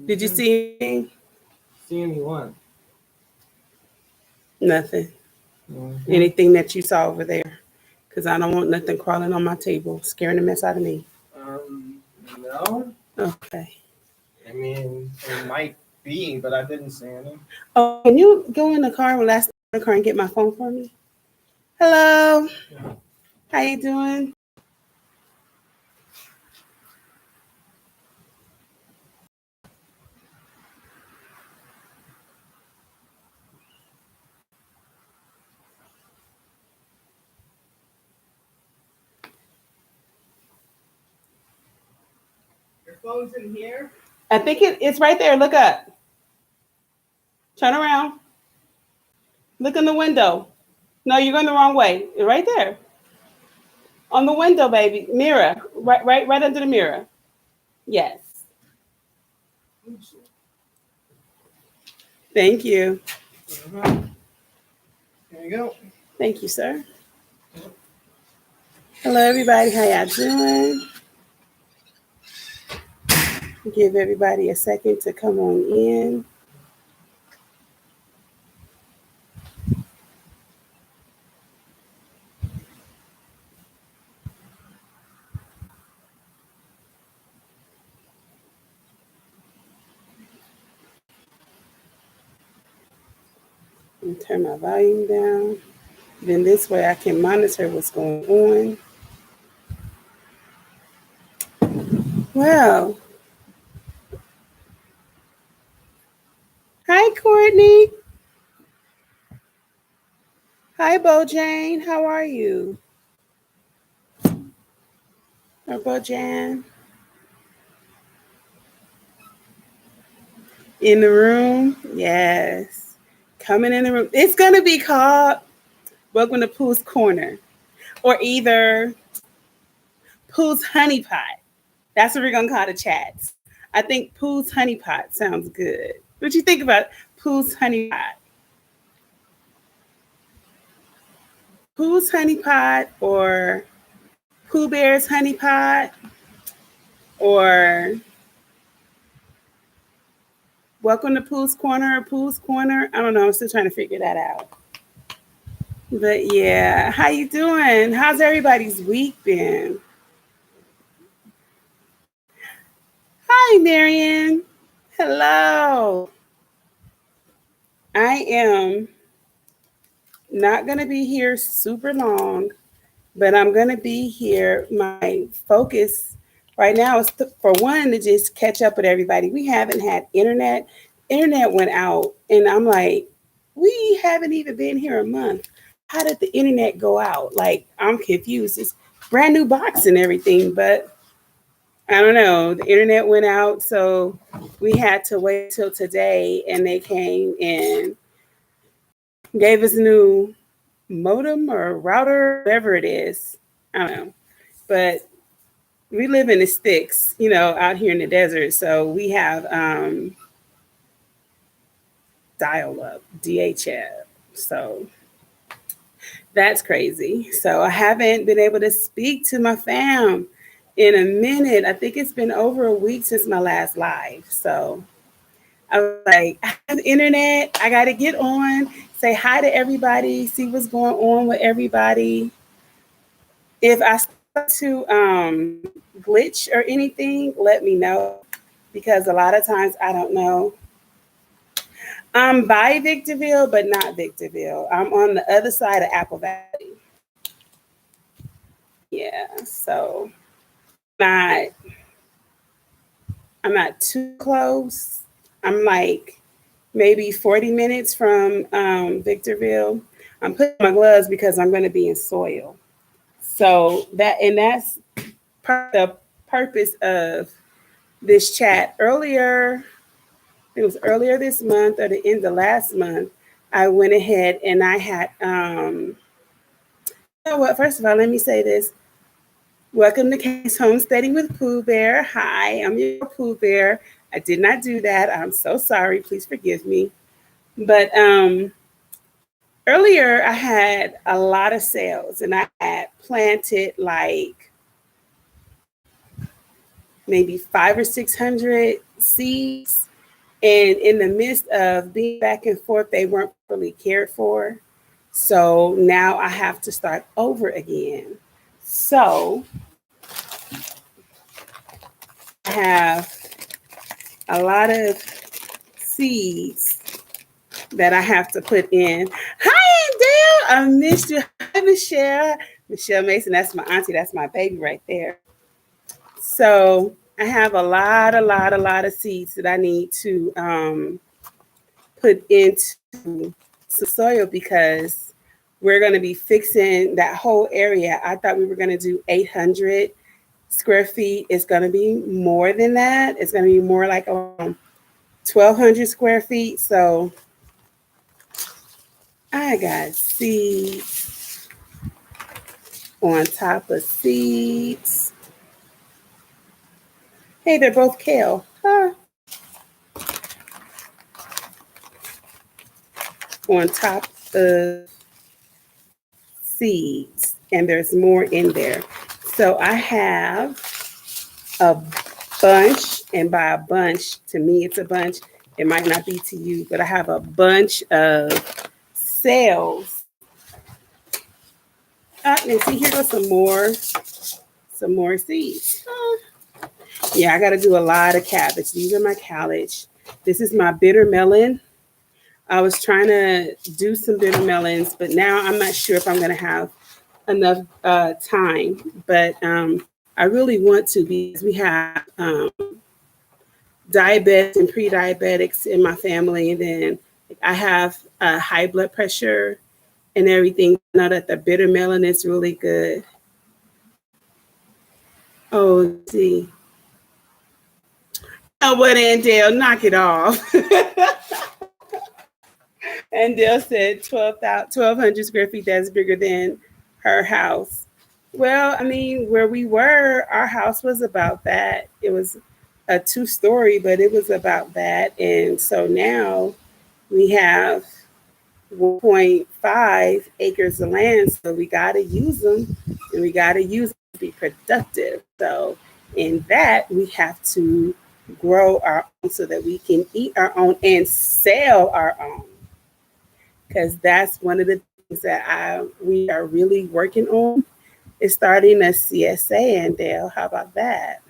Did you see anything? See anyone? Nothing. Anything that you saw over there? Because I don't want nothing crawling on my table, scaring the mess out of me. Um, no. Okay. I mean, it might be, but I didn't see any. Oh, can you go in the car when last in the car and get my phone for me? Hello. How you doing? Your phone's in here. I think it's right there. Look up. Turn around. Look in the window. No, you're going the wrong way. Right there. On the window, baby. Mirror. Right under the mirror. Yes. Thank you. There you go. Thank you, sir. Hello, everybody. How y'all doing? Give everybody a second to come on in. And turn my volume down. Then this way I can monitor what's going on. Wow. Hi, Courtney. Hi, Bojane. How are you? Or Bojan? In the room? Yes. Coming in the room. It's going to be called Welcome to Pooh's Corner. Or either Pooh's Honey Pot. That's what we're going to call the chats. I think Pooh's Honey Pot sounds good. What you think about Pooh's Honey Pot? Pooh's Honey Pot or Pooh Bear's Honey Pot or Welcome to Pooh's Corner or Pooh's Corner? I don't know. I'm still trying to figure that out. But yeah, how you doing? How's everybody's week been? Hi, Marion. Hello. I am not going to be here super long, but I'm going to be here. My focus right now is for one to just catch up with everybody. We haven't had internet. Internet went out, and I'm like, we haven't even been here a month. How did the internet go out? Like, I'm confused. It's brand new box and everything, but I don't know. The internet went out, so we had to wait till today, and they came and gave us new modem or router, whatever it is. I don't know, but we live in the sticks, out here in the desert. So we have dial up, DHL. So that's crazy. So I haven't been able to speak to my fam in a minute. I think it's been over a week since my last live. So I was like, I have internet. I got to get on, say hi to everybody, see what's going on with everybody. If I start to glitch or anything, let me know because a lot of times I don't know. I'm by Victorville, but not Victorville. I'm on the other side of Apple Valley. Yeah, so not I'm not too close. I'm like maybe 40 minutes from Victorville. I'm putting my gloves because I'm going to be in soil. So that's the purpose of this chat. It was earlier this month or the end of last month. I went ahead and I had you know what? First of all, let me say this. Welcome to Case Homesteading with Pooh Bear. Hi, I'm your Pooh Bear. I did not do that. I'm so sorry. Please forgive me. But earlier I had a lot of sales and I had planted like maybe 500 or 600 seeds. And in the midst of being back and forth, they weren't really cared for. So now I have to start over again. So I have a lot of seeds that I have to put in. Hi, Dale. I missed you. Hi, Michelle. Michelle Mason, that's my auntie. That's my baby right there. So I have a lot of seeds that I need to put into some soil because we're going to be fixing that whole area. I thought we were going to do 800 square feet. It's going to be more than that. It's going to be more like 1,200 square feet. So I got seeds on top of seeds. Hey, they're both kale. Huh? On top of seeds, and there's more in there. So I have a bunch, and by a bunch, to me it's a bunch. It might not be to you, but I have a bunch of cells. And see, here goes some more seeds. Yeah, I got to do a lot of cabbage. These are my cabbage. This is my bitter melon. I was trying to do some bitter melons, but now I'm not sure if I'm going to have enough time. But I really want to because we have diabetics and pre-diabetics in my family. And then I have high blood pressure and everything. I know that the bitter melon is really good. Oh, let's see. Oh, what, Andale, knock it off. And Dale said 1,200 square feet, that's bigger than her house. Well, I mean, where we were, our house was about that. It was a 2-story, but it was about that. And so now we have 1.5 acres of land. So we got to use them, and we got to use them to be productive. So in that, we have to grow our own so that we can eat our own and sell our own. Because that's one of the things that we are really working on is starting a CSA. And Dale, how about that?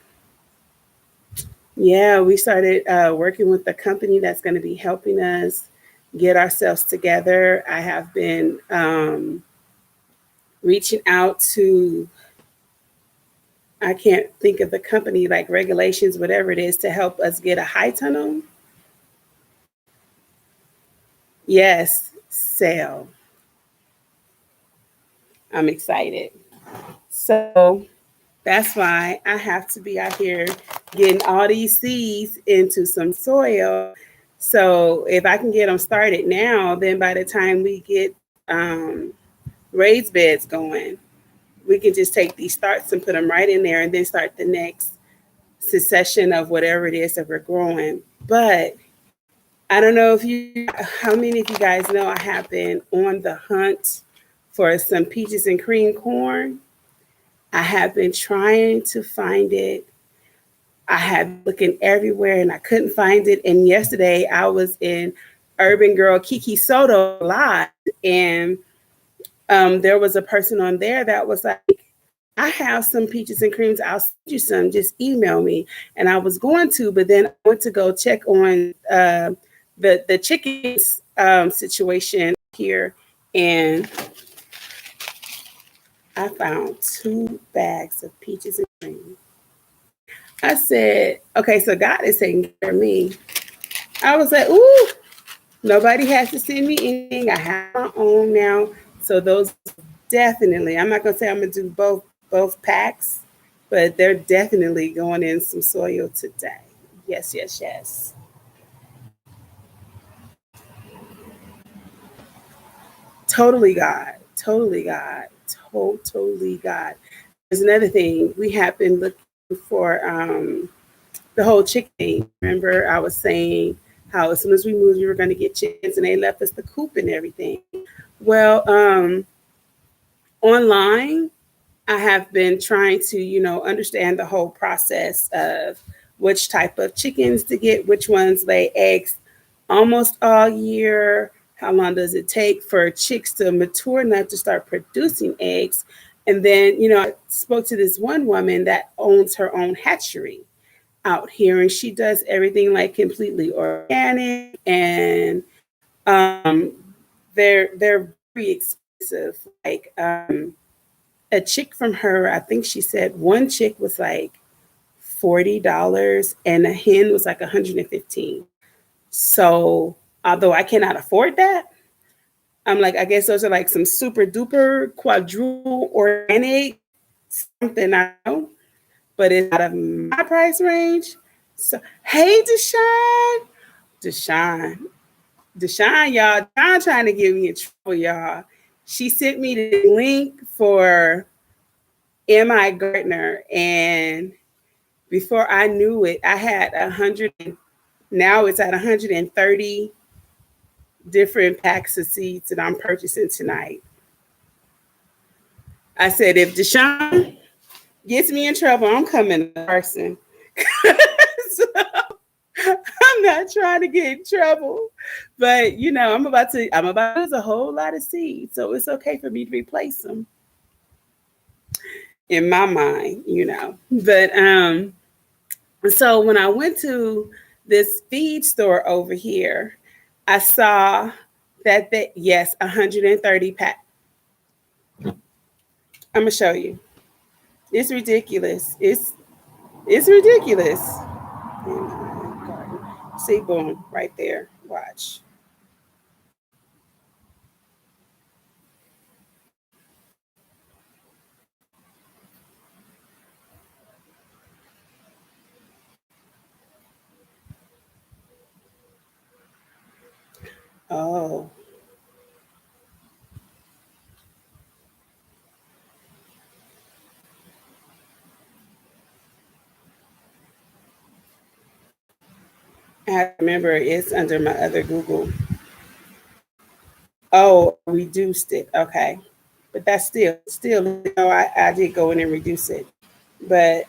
Yeah, we started working with the company that's going to be helping us get ourselves together. I have been reaching out to, I can't think of the company, like Regulations, whatever it is, to help us get a high tunnel. Yes, sale. I'm excited. So that's why I have to be out here getting all these seeds into some soil. So if I can get them started now, then by the time we get raised beds going, we can just take these starts and put them right in there and then start the next succession of whatever it is that we're growing. But I don't know how many of you guys know I have been on the hunt for some peaches and cream corn. I have been trying to find it. I have looking everywhere and I couldn't find it. And yesterday I was in Urban Girl Kiki Soto Live, and there was a person on there that was like, I have some peaches and creams. I'll send you some. Just email me. And I was going to, but then I went to go check on the chickens situation here, and I found 2 bags of peaches and cream. I said, okay, so God is taking care of me. I was like, ooh, nobody has to send me anything. I have my own now. So those definitely, I'm not going to say I'm going to do both packs, but they're definitely going in some soil today. Yes, yes, yes. Totally God. Totally God. Totally God. There's another thing. We have been looking for the whole chicken thing. Remember, I was saying how as soon as we moved, we were going to get chickens, and they left us the coop and everything. Well, online, I have been trying to, understand the whole process of which type of chickens to get, which ones lay eggs almost all year. How long does it take for chicks to mature enough to start producing eggs? And then, I spoke to this one woman that owns her own hatchery out here, and she does everything like completely organic, and um, they're very expensive. Like a chick from her, I think she said one chick was like $40 and a hen was like 115. So although I cannot afford that, I'm like, I guess those are like some super duper quadruple organic something I know, but it's out of my price range. So hey, Deshaun, Deshaun, y'all, Deshaun trying to get me in trouble, y'all. She sent me the link for M.I. Gardner, and before I knew it, I had 100. Now it's at 130 different packs of seeds that I'm purchasing tonight. I said, if Deshaun gets me in trouble, I'm coming in person. So, I'm not trying to get in trouble, but I'm about to use a whole lot of seeds, so it's okay for me to replace them in my mind. But so when I went to this feed store over here, I saw that yes, 130 pack. I'm gonna show you. It's ridiculous. It's ridiculous. See, boom, right there. Watch. Oh, I remember it's under my other Google. Oh, reduced it. Okay, but that's still. I did go in and reduce it, but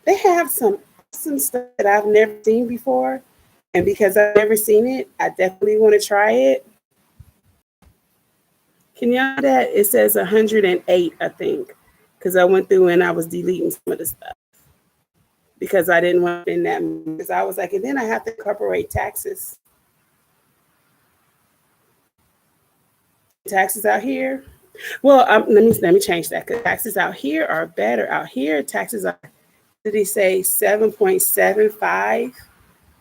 they have some stuff that I've never seen before, and because I've never seen it, I definitely want to try it. Can y'all see that? It says 108, I think, because I went through and I was deleting some of the stuff because I didn't want in that because I was like, and then I have to incorporate taxes. Taxes out here. Well, let me change that because taxes out here are better. Out here, taxes are. Did he say 7.75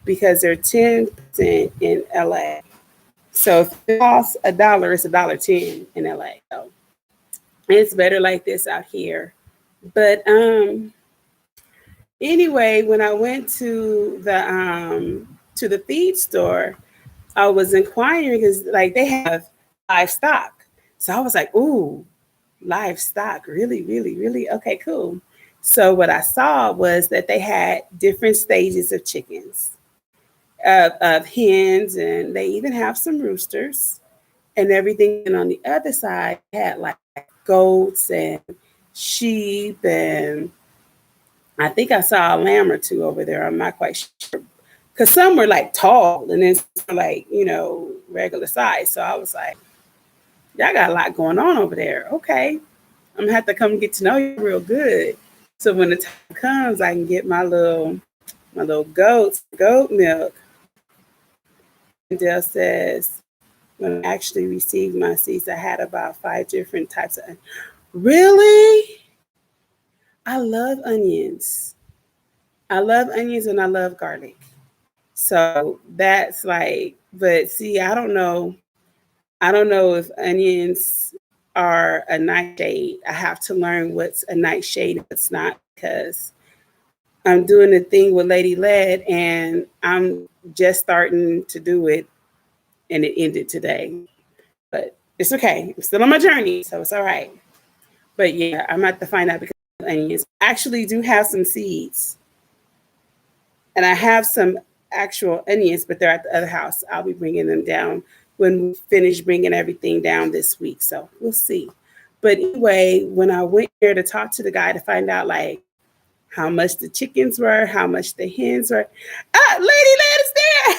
because they're 10% in LA? So if it costs $1, it's $1.10 in LA. So it's better like this out here. But anyway, when I went to the feed store, I was inquiring because like they have livestock. So I was like, ooh, livestock, really, really, really? Okay, cool. So what I saw was that they had different stages of chickens, of hens, and they even have some roosters and everything. And on the other side, had like goats and sheep, and I think I saw a lamb or two over there. I'm not quite sure because some were like tall and then some were like regular size. So I was like, y'all got a lot going on over there. Okay, I'm gonna have to come get to know you real good. So when the time comes, I can get my little goat milk. And Dale says, when I actually received my seeds, I had about 5 different types of. Really? I love onions. I love onions and I love garlic. So that's like, but see, I don't know. I don't know if onions are a nightshade. I have to learn what's a nightshade and what's not because I'm doing the thing with Lady Led and I'm just starting to do it and it ended today. But it's okay. I'm still on my journey, so it's all right. But yeah, I'm about to find out because onions actually do have some seeds. And I have some actual onions, but they're at the other house. I'll be bringing them down when we finish bringing everything down this week. So we'll see. But anyway, when I went there to talk to the guy to find out like how much the chickens were, how much the hens were, Lady Led is there.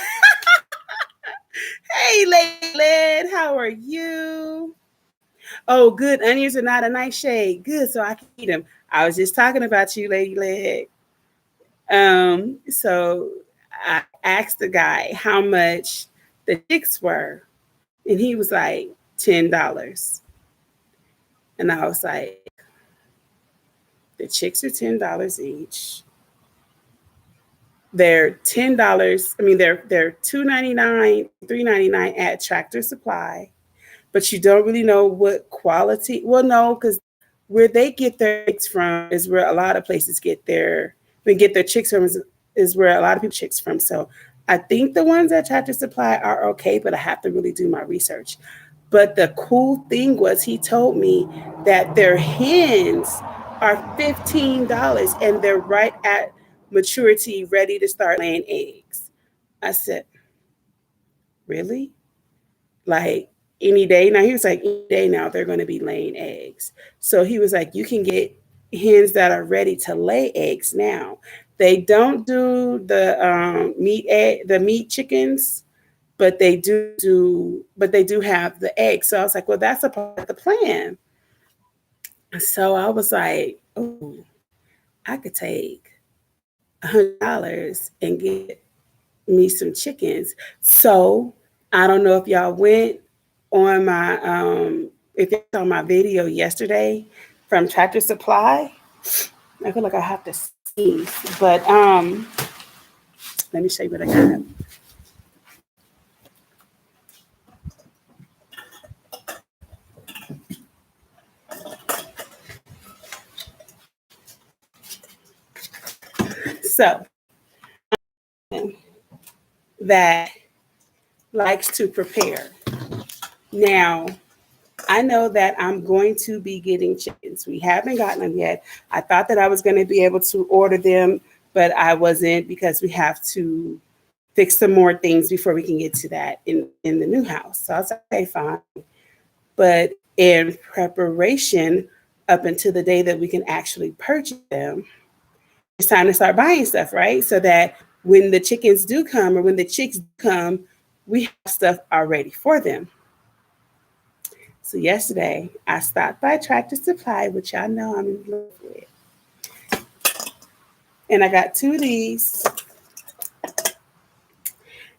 Hey, Lady Led, how are you? Oh, good. Onions are not a nice shade. Good, so I can eat them. I was just talking about you, Lady Led. So I asked the guy how much the chicks were, and he was like $10. And I was like, the chicks are $10 each. They're $10. I mean, they're $2.99, $3.99 at Tractor Supply, but you don't really know what quality. Well, no, because where they get their chicks from is where a lot of places get their chicks from is where a lot of people chicks from. So I think the ones at Tractor Supply are okay, but I have to really do my research. But the cool thing was he told me that their hens are $15 and they're right at maturity, ready to start laying eggs. I said, really? Like any day now? He was like, any day now they're going to be laying eggs. So he was like, you can get hens that are ready to lay eggs now. They don't do the meat chickens, but they do have the eggs. So I was like, well, that's a part of the plan. So I was like, oh, I could take $100 and get me some chickens. So I don't know if y'all went on my if you saw my video yesterday from Tractor Supply. I feel like I have to sneeze, but let me show you what I got. So that likes to prepare. Now, I know that I'm going to be getting chickens. We haven't gotten them yet. I thought that I was going to be able to order them, but I wasn't because we have to fix some more things before we can get to that in the new house. So I was like, okay, fine. But in preparation up until the day that we can actually purchase them, it's time to start buying stuff, right? So that when the chickens do come or when the chicks do come, we have stuff already for them. So yesterday, I stopped by Tractor Supply, which y'all know I'm in love with. And I got two of these.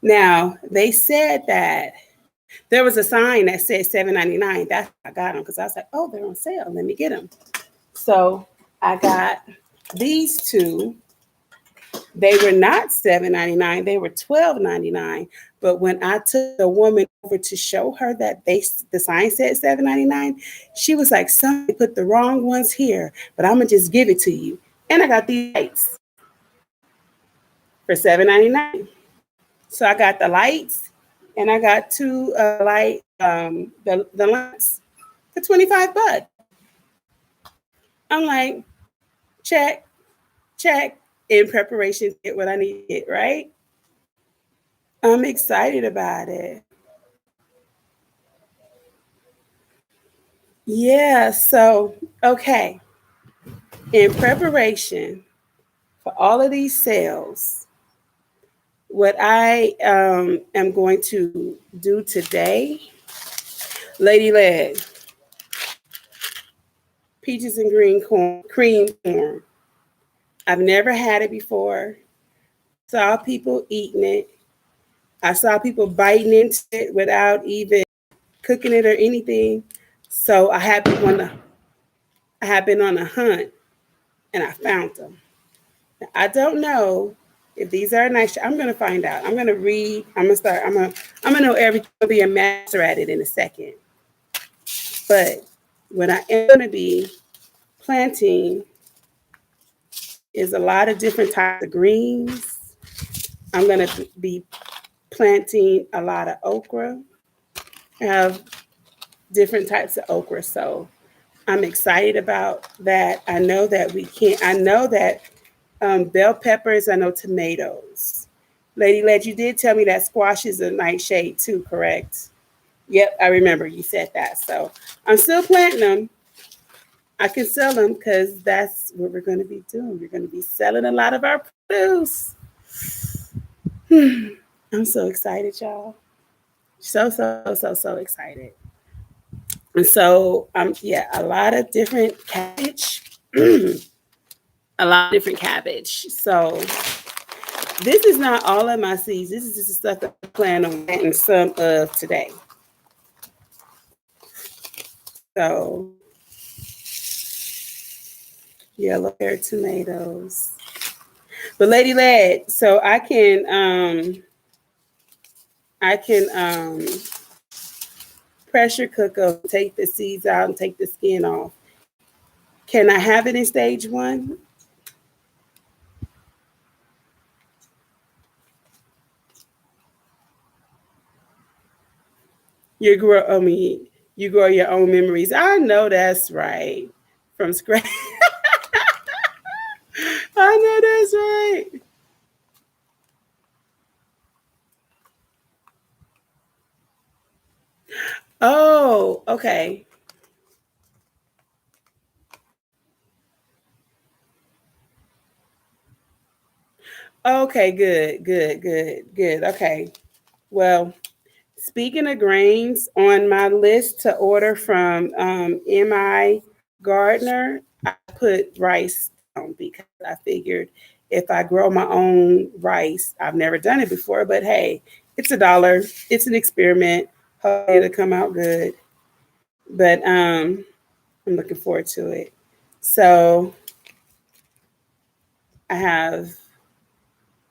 Now, they said that there was a sign that said $7.99. That's why I got them because I was like, oh, they're on sale. Let me get them. So I got these two. They were not $7.99. They were $12.99. But when I took the woman over to show her that the sign said $7.99, she was like, somebody put the wrong ones here, but I'm going to just give it to you. And I got these lights for $7.99. So I got the lights and I got two the lamps for $25. I'm like, check, check, in preparation to get what I need to get, right? I'm excited about it. Yeah, so, okay. In preparation for all of these sales, what I am going to do today, Lady Leg, peaches and cream corn. I've never had it before. Saw people eating it. I saw people biting into it without even cooking it or anything. So I have been on a hunt and I found them. Now, I don't know if these are nice. I'm gonna find out. I'm gonna read. I'm gonna know everything. I'll be a master at it in a second. But what I am gonna be planting is a lot of different types of greens. I'm gonna be planting a lot of okra. I have different types of okra, so I'm excited about that. I know that bell peppers. I know tomatoes. Lady Led, you did tell me that squash is a nightshade too, correct? Yep, I remember you said that. So I'm still planting them, I can sell them because that's what we're going to be doing. We're going to be selling a lot of our produce. I'm so excited, y'all. So excited. And so, yeah, a lot of different cabbage. A lot of different cabbage. So this is not all of my seeds. This is just the stuff that I plan on planting some of today. So yellow pear tomatoes. But Lady Lad, so I can pressure cook them, take the seeds out and take the skin off. Can I have it in stage 1? You grow your own memories. I know that's right. From scratch. I know that's right. Oh, okay. Okay, good. Okay. Well, speaking of grains, on my list to order from MI Gardner, I put rice down because I figured if I grow my own rice, I've never done it before, but hey, it's $1. It's an experiment. Hopefully it'll come out good. But I'm looking forward to it. So I have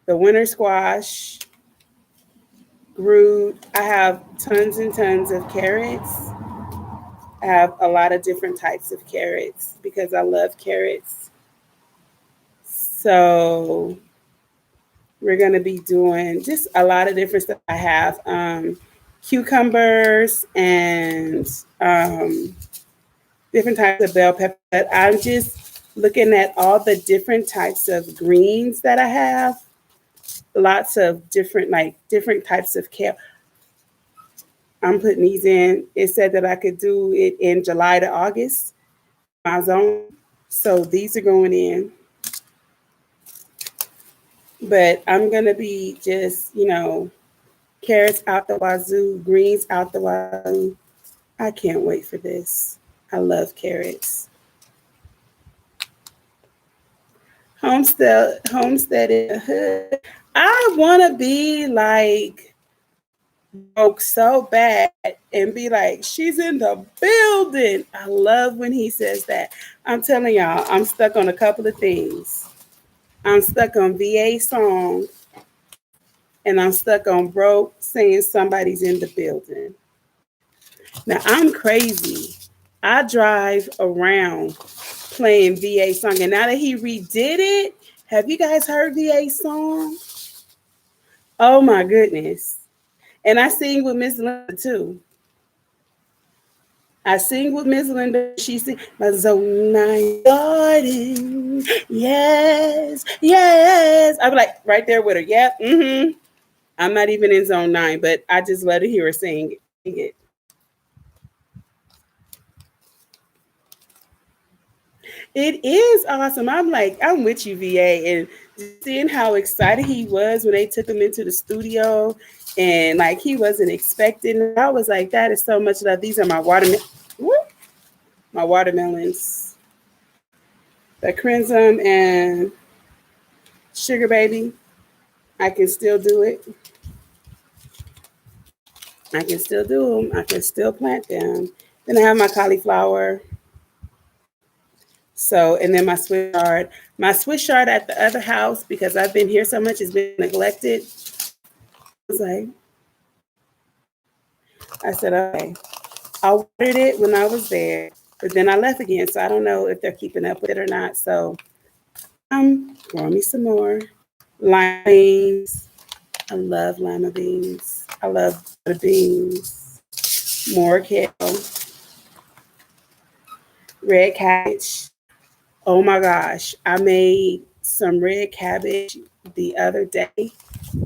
the winter squash, Groot. I have tons and tons of carrots. I have a lot of different types of carrots because I love carrots. So we're going to be doing just a lot of different stuff. I have cucumbers and different types of bell pepper. I'm just looking at all the different types of greens that I have. Lots of different types of kale. I'm putting these in. It said that I could do it in July to August, my zone. So these are going in. But I'm going to be just, carrots out the wazoo, greens out the wazoo. I can't wait for this. I love carrots. Homestead in the hood. I want to be like broke so bad and be like, she's in the building. I love when he says that. I'm telling y'all, I'm stuck on a couple of things. I'm stuck on VA song and I'm stuck on broke saying somebody's in the building. Now I'm crazy. I drive around playing VA song, and now that he redid it, have you guys heard VA song? Oh my goodness. And I sing with Miss Linda too. I sing with Miss Linda. She sings my zone 9 garden. Yes, yes. I'm like right there with her. Yep. Mm-hmm. I'm not even in zone 9, but I just love to hear her sing it. It is awesome. I'm with you, VA, and seeing how excited he was when they took him into the studio, and like he wasn't expecting. I was like, that is so much love. These are my watermelons, the crimson and sugar baby. I can still do it. I can still do them. I can still plant them. Then I have my cauliflower. So, and then my Swiss chard. My Swiss chard at the other house, because I've been here so much, it's been neglected. I said, okay. I watered it when I was there, but then I left again. So I don't know if they're keeping up with it or not. So I'm growing me some more. Lima beans. I love lima beans. I love the beans. More kale. Red cabbage. Oh my gosh. I made some red cabbage the other day.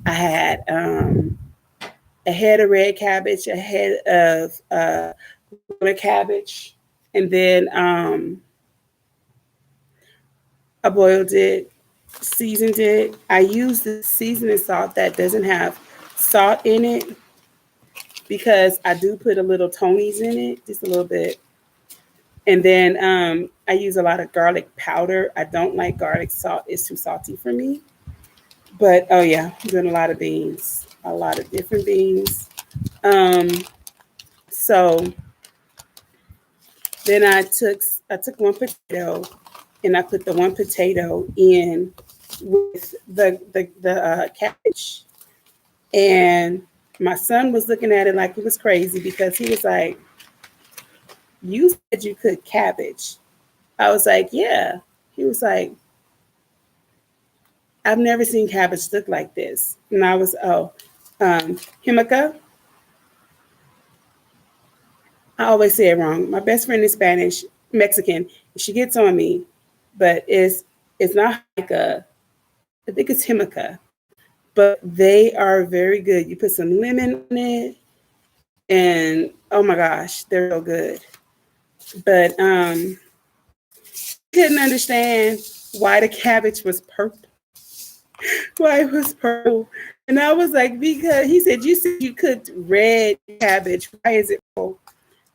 I had a head of red cabbage, a head of cabbage, and then I boiled it, seasoned it. I used the seasoning salt that doesn't have salt in it because I do put a little Tony's in it, just a little bit. And then I use a lot of garlic powder. I don't like garlic salt; it's too salty for me. But oh yeah, I'm doing a lot of beans, a lot of different beans. Um, so then I took one potato and I put the one potato in with the cabbage. And my son was looking at it like it was crazy because he was like, "You said you could cabbage." I was like, "Yeah." He was like, "I've never seen cabbage look like this." And I was, "Oh, Himika." I always say it wrong. My best friend is Spanish, Mexican. She gets on me, but it's not like a. I think it's Himika, but they are very good. You put some lemon on it, and oh my gosh, they're so good. But couldn't understand why the cabbage was purple, why it was purple. And I was like, because he said, you said you cooked red cabbage. Why is it purple?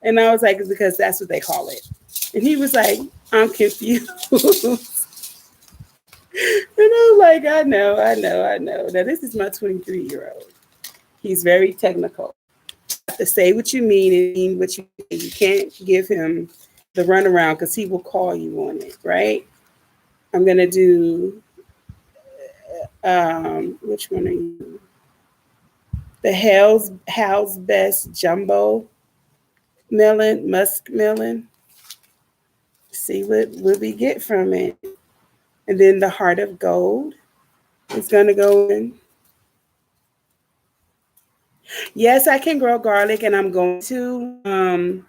And I was like, it's because that's what they call it. And he was like, I'm confused. And I was like, I know. Now, this is my 23-year-old. He's very technical. You have to say what you mean and mean what you say. You can't give him the runaround because he will call you on it, right? I'm going to do, which one are you? The Hell's Best Jumbo Melon, Musk Melon. See what we get from it. And then the Heart of Gold is going to go in. Yes, I can grow garlic, and I'm going to.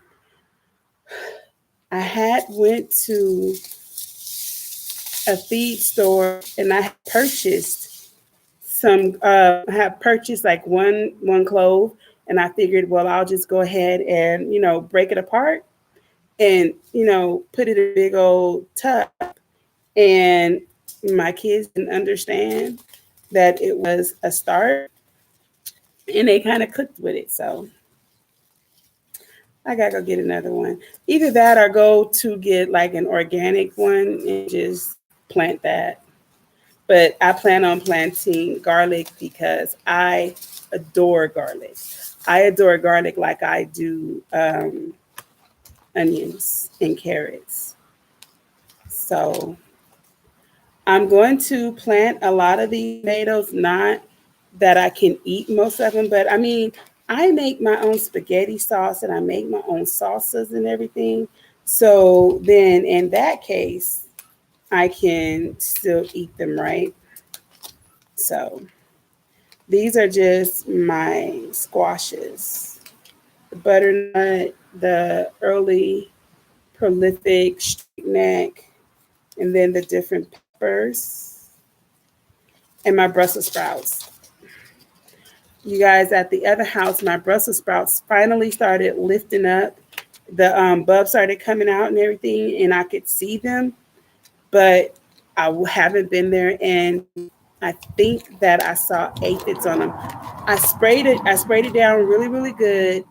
I had went to a feed store, and I purchased some. I have purchased like one clove, and I figured, well, I'll just go ahead and break it apart and put it in a big old tub. And my kids didn't understand that it was a start, and they kind of cooked with it. So I gotta go get another one. Either that or go to get like an organic one and just plant that. But I plan on planting garlic because I adore garlic. I adore garlic like I do onions and carrots. So I'm going to plant a lot of these tomatoes, not that I can eat most of them, but I mean, I make my own spaghetti sauce and I make my own salsas and everything. So then in that case, I can still eat them, right? So these are just my squashes. The butternut, the early prolific straight neck, and then the different peppers, and my Brussels sprouts. You guys, at the other house, my Brussels sprouts finally started lifting up. The bulbs started coming out and everything, and I could see them, but I haven't been there. And I think that I saw aphids on them. I sprayed it. I sprayed it down really, really good.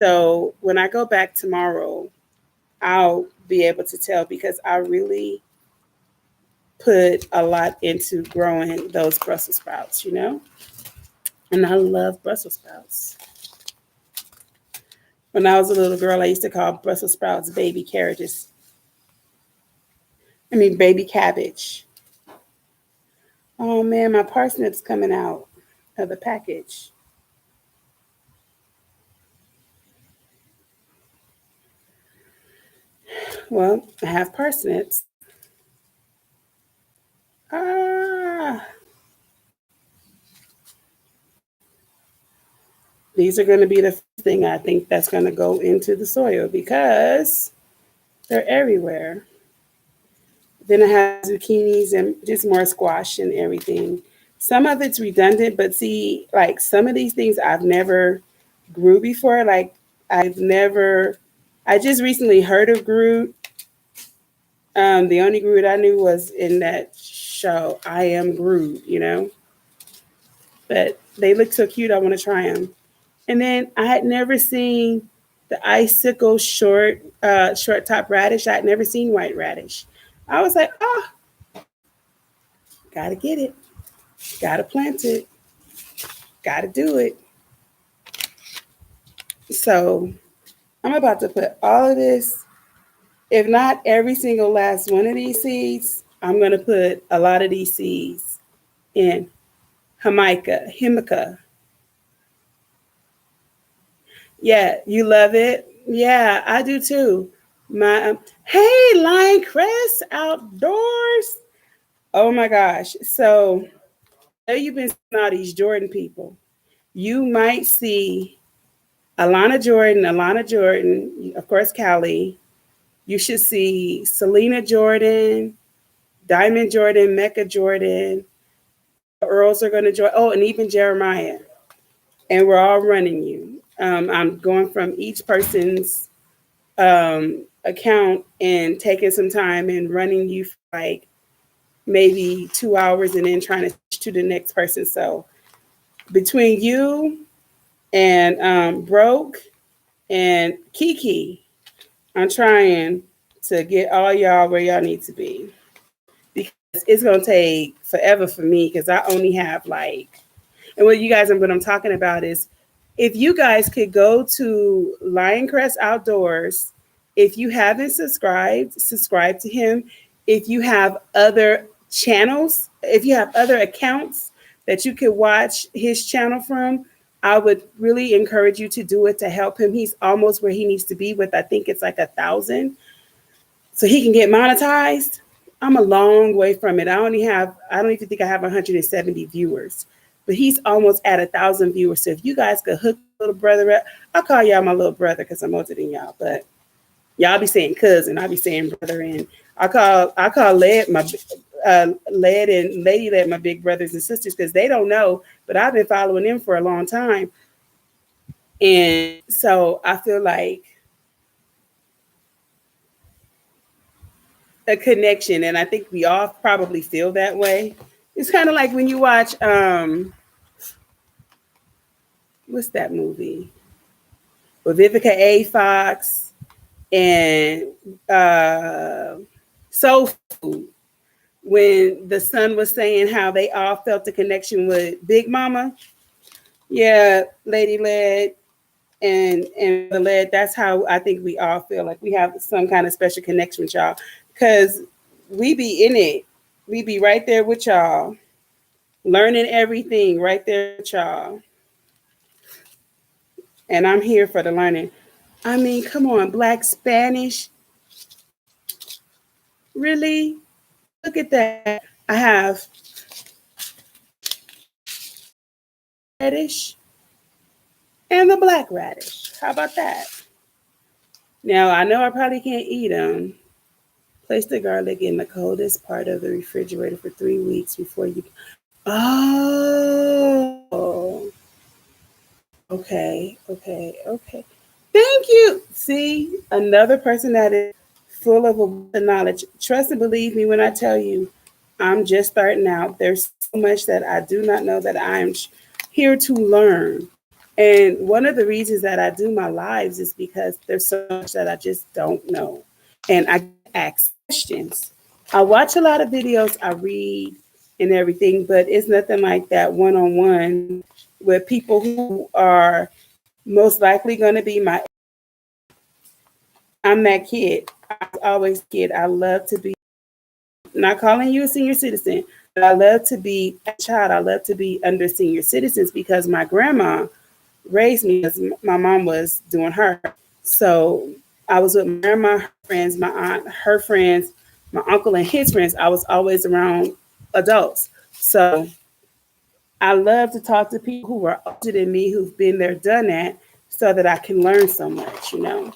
So when I go back tomorrow, I'll be able to tell because I really put a lot into growing those Brussels sprouts, and I love Brussels sprouts. When I was a little girl, I used to call Brussels sprouts baby carrots. I mean, baby cabbage. Oh man, my parsnips coming out of the package. Well, I have parsnips. Ah, these are going to be the first thing I think that's going to go into the soil because they're everywhere. Then I have zucchinis and just more squash and everything. Some of it's redundant, but see, like some of these things I've never grew before. Like I just recently heard of Groot, The only Groot I knew was in that show, I Am Groot, you know. But they look so cute. I want to try them. And then I had never seen the icicle short top radish. I had never seen white radish. I was like, oh, gotta get it, gotta plant it, gotta do it. So I'm about to put all of this, if not every single last one of these seeds, I'm gonna put a lot of these seeds in Himica. Yeah, you love it. Yeah, I do too. My hey, Lion Crest Outdoors. Oh my gosh! So I know you've been seeing all these Jordan people. You might see Alana Jordan, of course, Callie. You should see Selena Jordan, Diamond Jordan, Mecca Jordan. The Earls are going to join. Oh, and even Jeremiah. And we're all running you. I'm going from each person's account and taking some time and running you for like maybe 2 hours and then trying to switch to the next person. So between you and Broke and Kiki, I'm trying to get all y'all where y'all need to be. Because it's gonna take forever for me because I only have like, and what I'm talking about is if you guys could go to Lioncrest Outdoors, if you haven't subscribed, subscribe to him. If you have other channels, if you have other accounts that you could watch his channel from, I would really encourage you to do it to help him. He's almost where he needs to be with, I think it's like 1,000. So he can get monetized. I'm a long way from it. I don't even think I have 170 viewers, but he's almost at 1,000 viewers. So if you guys could hook little brother up, I'll call y'all my little brother because I'm older than y'all, but y'all be saying cousin, I'll be saying brother, and I call Led my Led and Lady Led my big brothers and sisters because they don't know, but I've been following them for a long time, and so I feel like a connection, and I think we all probably feel that way. It's kind of like when you watch what's that movie with Vivica A. Fox and Soul Food, when the son was saying how they all felt a connection with Big Mama. Yeah, Lady Led and the Led. That's how I think we all feel like we have some kind of special connection with y'all because we be in it. We be right there with y'all, learning everything right there with y'all. And I'm here for the learning. I mean, come on, Black Spanish. Really? Look at that. I have radish and the black radish. How about that? Now, I know I probably can't eat them. Place the garlic in the coldest part of the refrigerator for 3 weeks before you. Oh, okay. Thank you. See, another person that is full of knowledge. Trust and believe me when I tell you, I'm just starting out. There's so much that I do not know that I'm here to learn. And one of the reasons that I do my lives is because there's so much that I just don't know. And I ask questions. I watch a lot of videos, I read and everything, but it's nothing like that one-on-one with people who are most likely going to be my. I'm that kid. I was always kid. I love to be, not calling you a senior citizen, but I love to be a child. I love to be under senior citizens because my grandma raised me as my mom was doing her. So I was with my grandma, her friends, my aunt, her friends, my uncle and his friends. I was always around adults. So I love to talk to people who are older than me, who've been there, done that, so that I can learn so much, you know.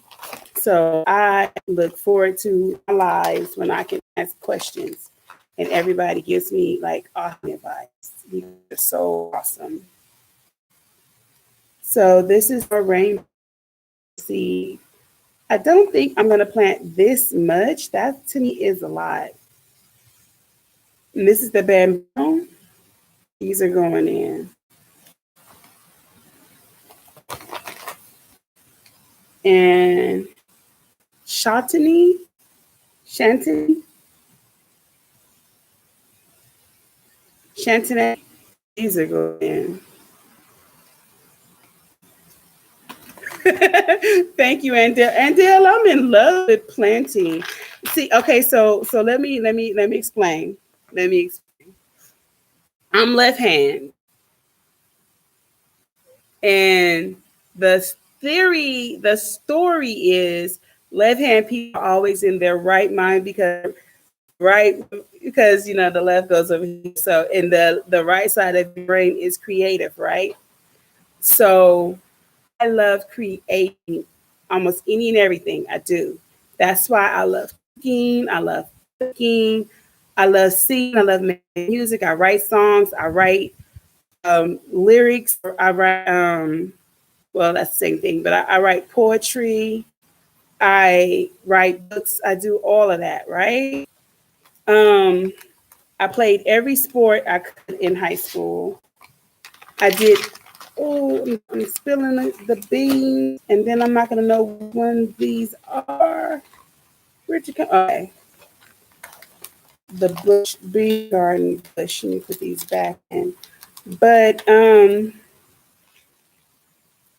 So I look forward to my lives when I can ask questions and everybody gives me like awesome advice. You're so awesome. So this is our rainbow seed. I don't think I'm going to plant this much. That to me is a lot. And this is the bamboo. These are going in. And Chantany, Chantany, Chantany. These are going in. Thank you, Andel. Andel, I'm in love with planting. See, okay, so let me explain. Let me explain. I'm left hand, and the the story is left hand people are always in their right mind right because the left goes over here. So and the right side of the brain is creative, right? So I love creating almost any and everything I do. That's why I love cooking. I love cooking. I love singing. I love making music. I write songs. I write lyrics. I write, well, that's the same thing, but I write poetry. I write books. I do all of that, right? Um, I played every sport I could in high school. I did. Oh, I'm spilling the beans, and then I'm not gonna know when these are. Where'd you come? Okay, the bush bee garden bush. Let me put these back in. But anything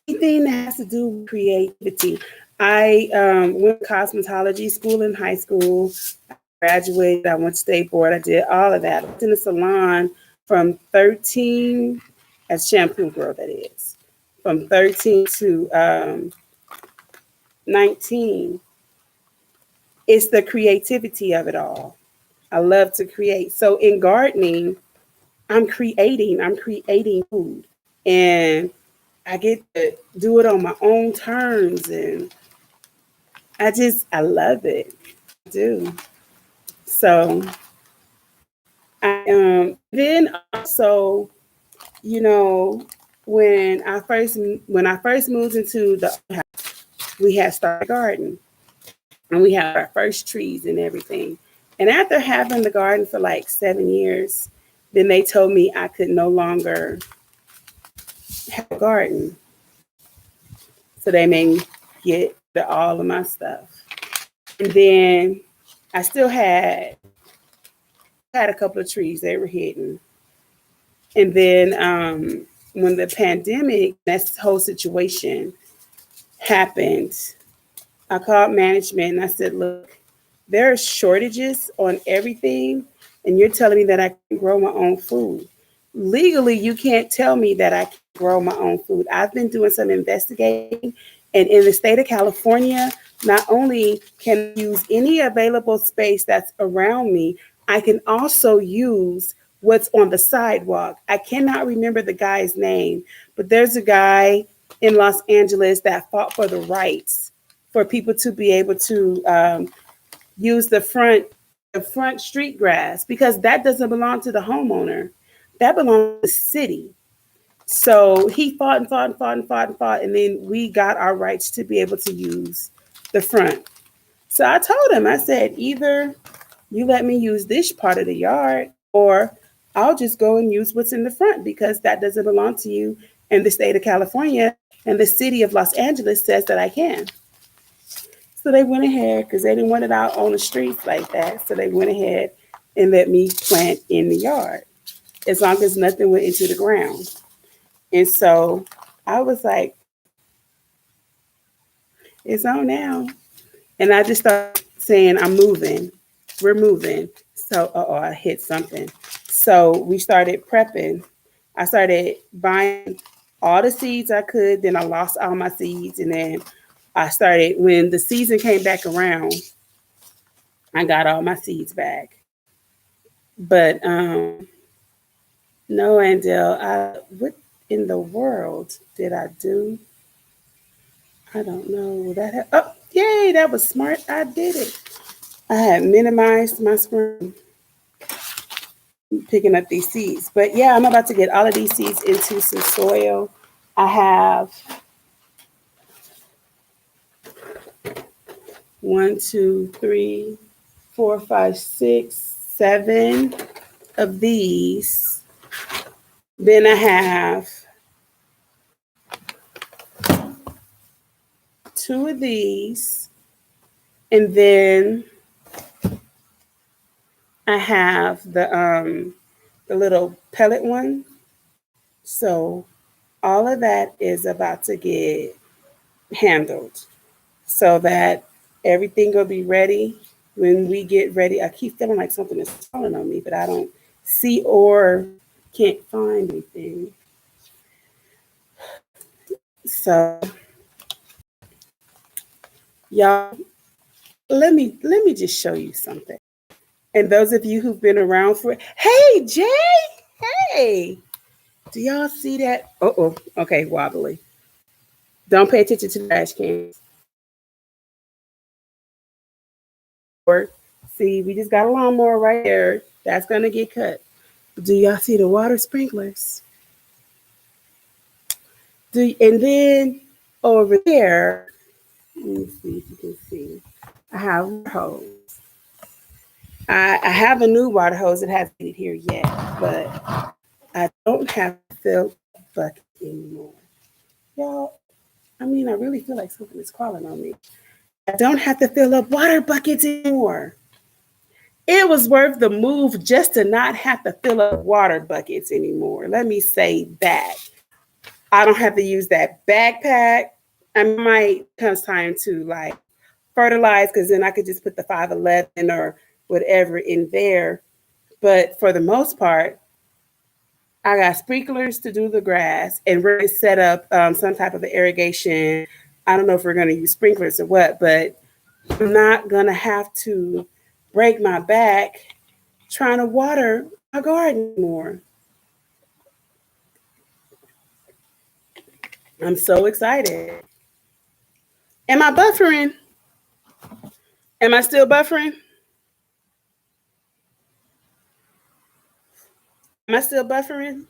that has to do with creativity. I went to cosmetology school in high school. I graduated. I went to state board. I did all of that. I was in the salon from 13, as shampoo girl that is, from 13 to 19. It's the creativity of it all. I love to create. So in gardening, I'm creating food. And I get to do it on my own terms, and I love it. I do. So I then also, you know, when I first moved into the house, we had started a garden, and we had our first trees and everything. And after having the garden for like 7 years, then they told me I could no longer have a garden. So they made me get all of my stuff. And then I still had a couple of trees they were hidden. And then when the pandemic, that whole situation happened, I called management and I said, look, there are shortages on everything, and you're telling me that I can grow my own food. Legally, you can't tell me that I can grow my own food. I've been doing some investigating, and in the state of California, not only can I use any available space that's around me, I can also use what's on the sidewalk. I cannot remember the guy's name, but there's a guy in Los Angeles that fought for the rights for people to be able to use the front street grass, because that doesn't belong to the homeowner. That belongs to the city. So he fought and fought and fought and fought and fought, and then we got our rights to be able to use the front. So I told him, I said, either you let me use this part of the yard, or I'll just go and use what's in the front, because that doesn't belong to you. And the state of California and the city of Los Angeles says that I can. So they went ahead, because they didn't want it out on the streets like that. So they went ahead and let me plant in the yard, as long as nothing went into the ground. And so I was like, it's on now. And I just started saying, I'm moving. We're moving. So, I hit something. So we started prepping. I started buying all the seeds I could. Then I lost all my seeds. And then I started, when the season came back around, I got all my seeds back. But no, Andel, what in the world did I do? I don't know. Oh, yay, that was smart. I did it. I had minimized my screen picking up these seeds. But yeah, I'm about to get all of these seeds into some soil. I have 1, 2, 3, 4, 5, 6, 7 of these. Then I have 2 of these. And then I have the little pellet one. So all of that is about to get handled so that everything will be ready when we get ready. I keep feeling like something is falling on me, but I don't see or can't find anything. So y'all, let me just show you something. And those of you who've been around for hey Jay, hey, do y'all see that? Oh, okay, wobbly. Don't pay attention to the trash cans. Or see, we just got a lawnmower right there. That's gonna get cut. Do y'all see the water sprinklers? And then over there, let me see if you can see. I have a hose. I have a new water hose. It hasn't been here yet, but I don't have to fill bucket anymore. Y'all, I mean, I really feel like something is crawling on me. I don't have to fill up water buckets anymore. It was worth the move just to not have to fill up water buckets anymore. Let me say that. I don't have to use that backpack. I might comes time to like fertilize because then I could just put the 511 or whatever in there. But for the most part, I got sprinklers to do the grass and really set up some type of irrigation. I don't know if we're going to use sprinklers or what, but I'm not going to have to break my back trying to water my garden more. I'm so excited. Am I buffering? Am I still buffering? Am I still buffering?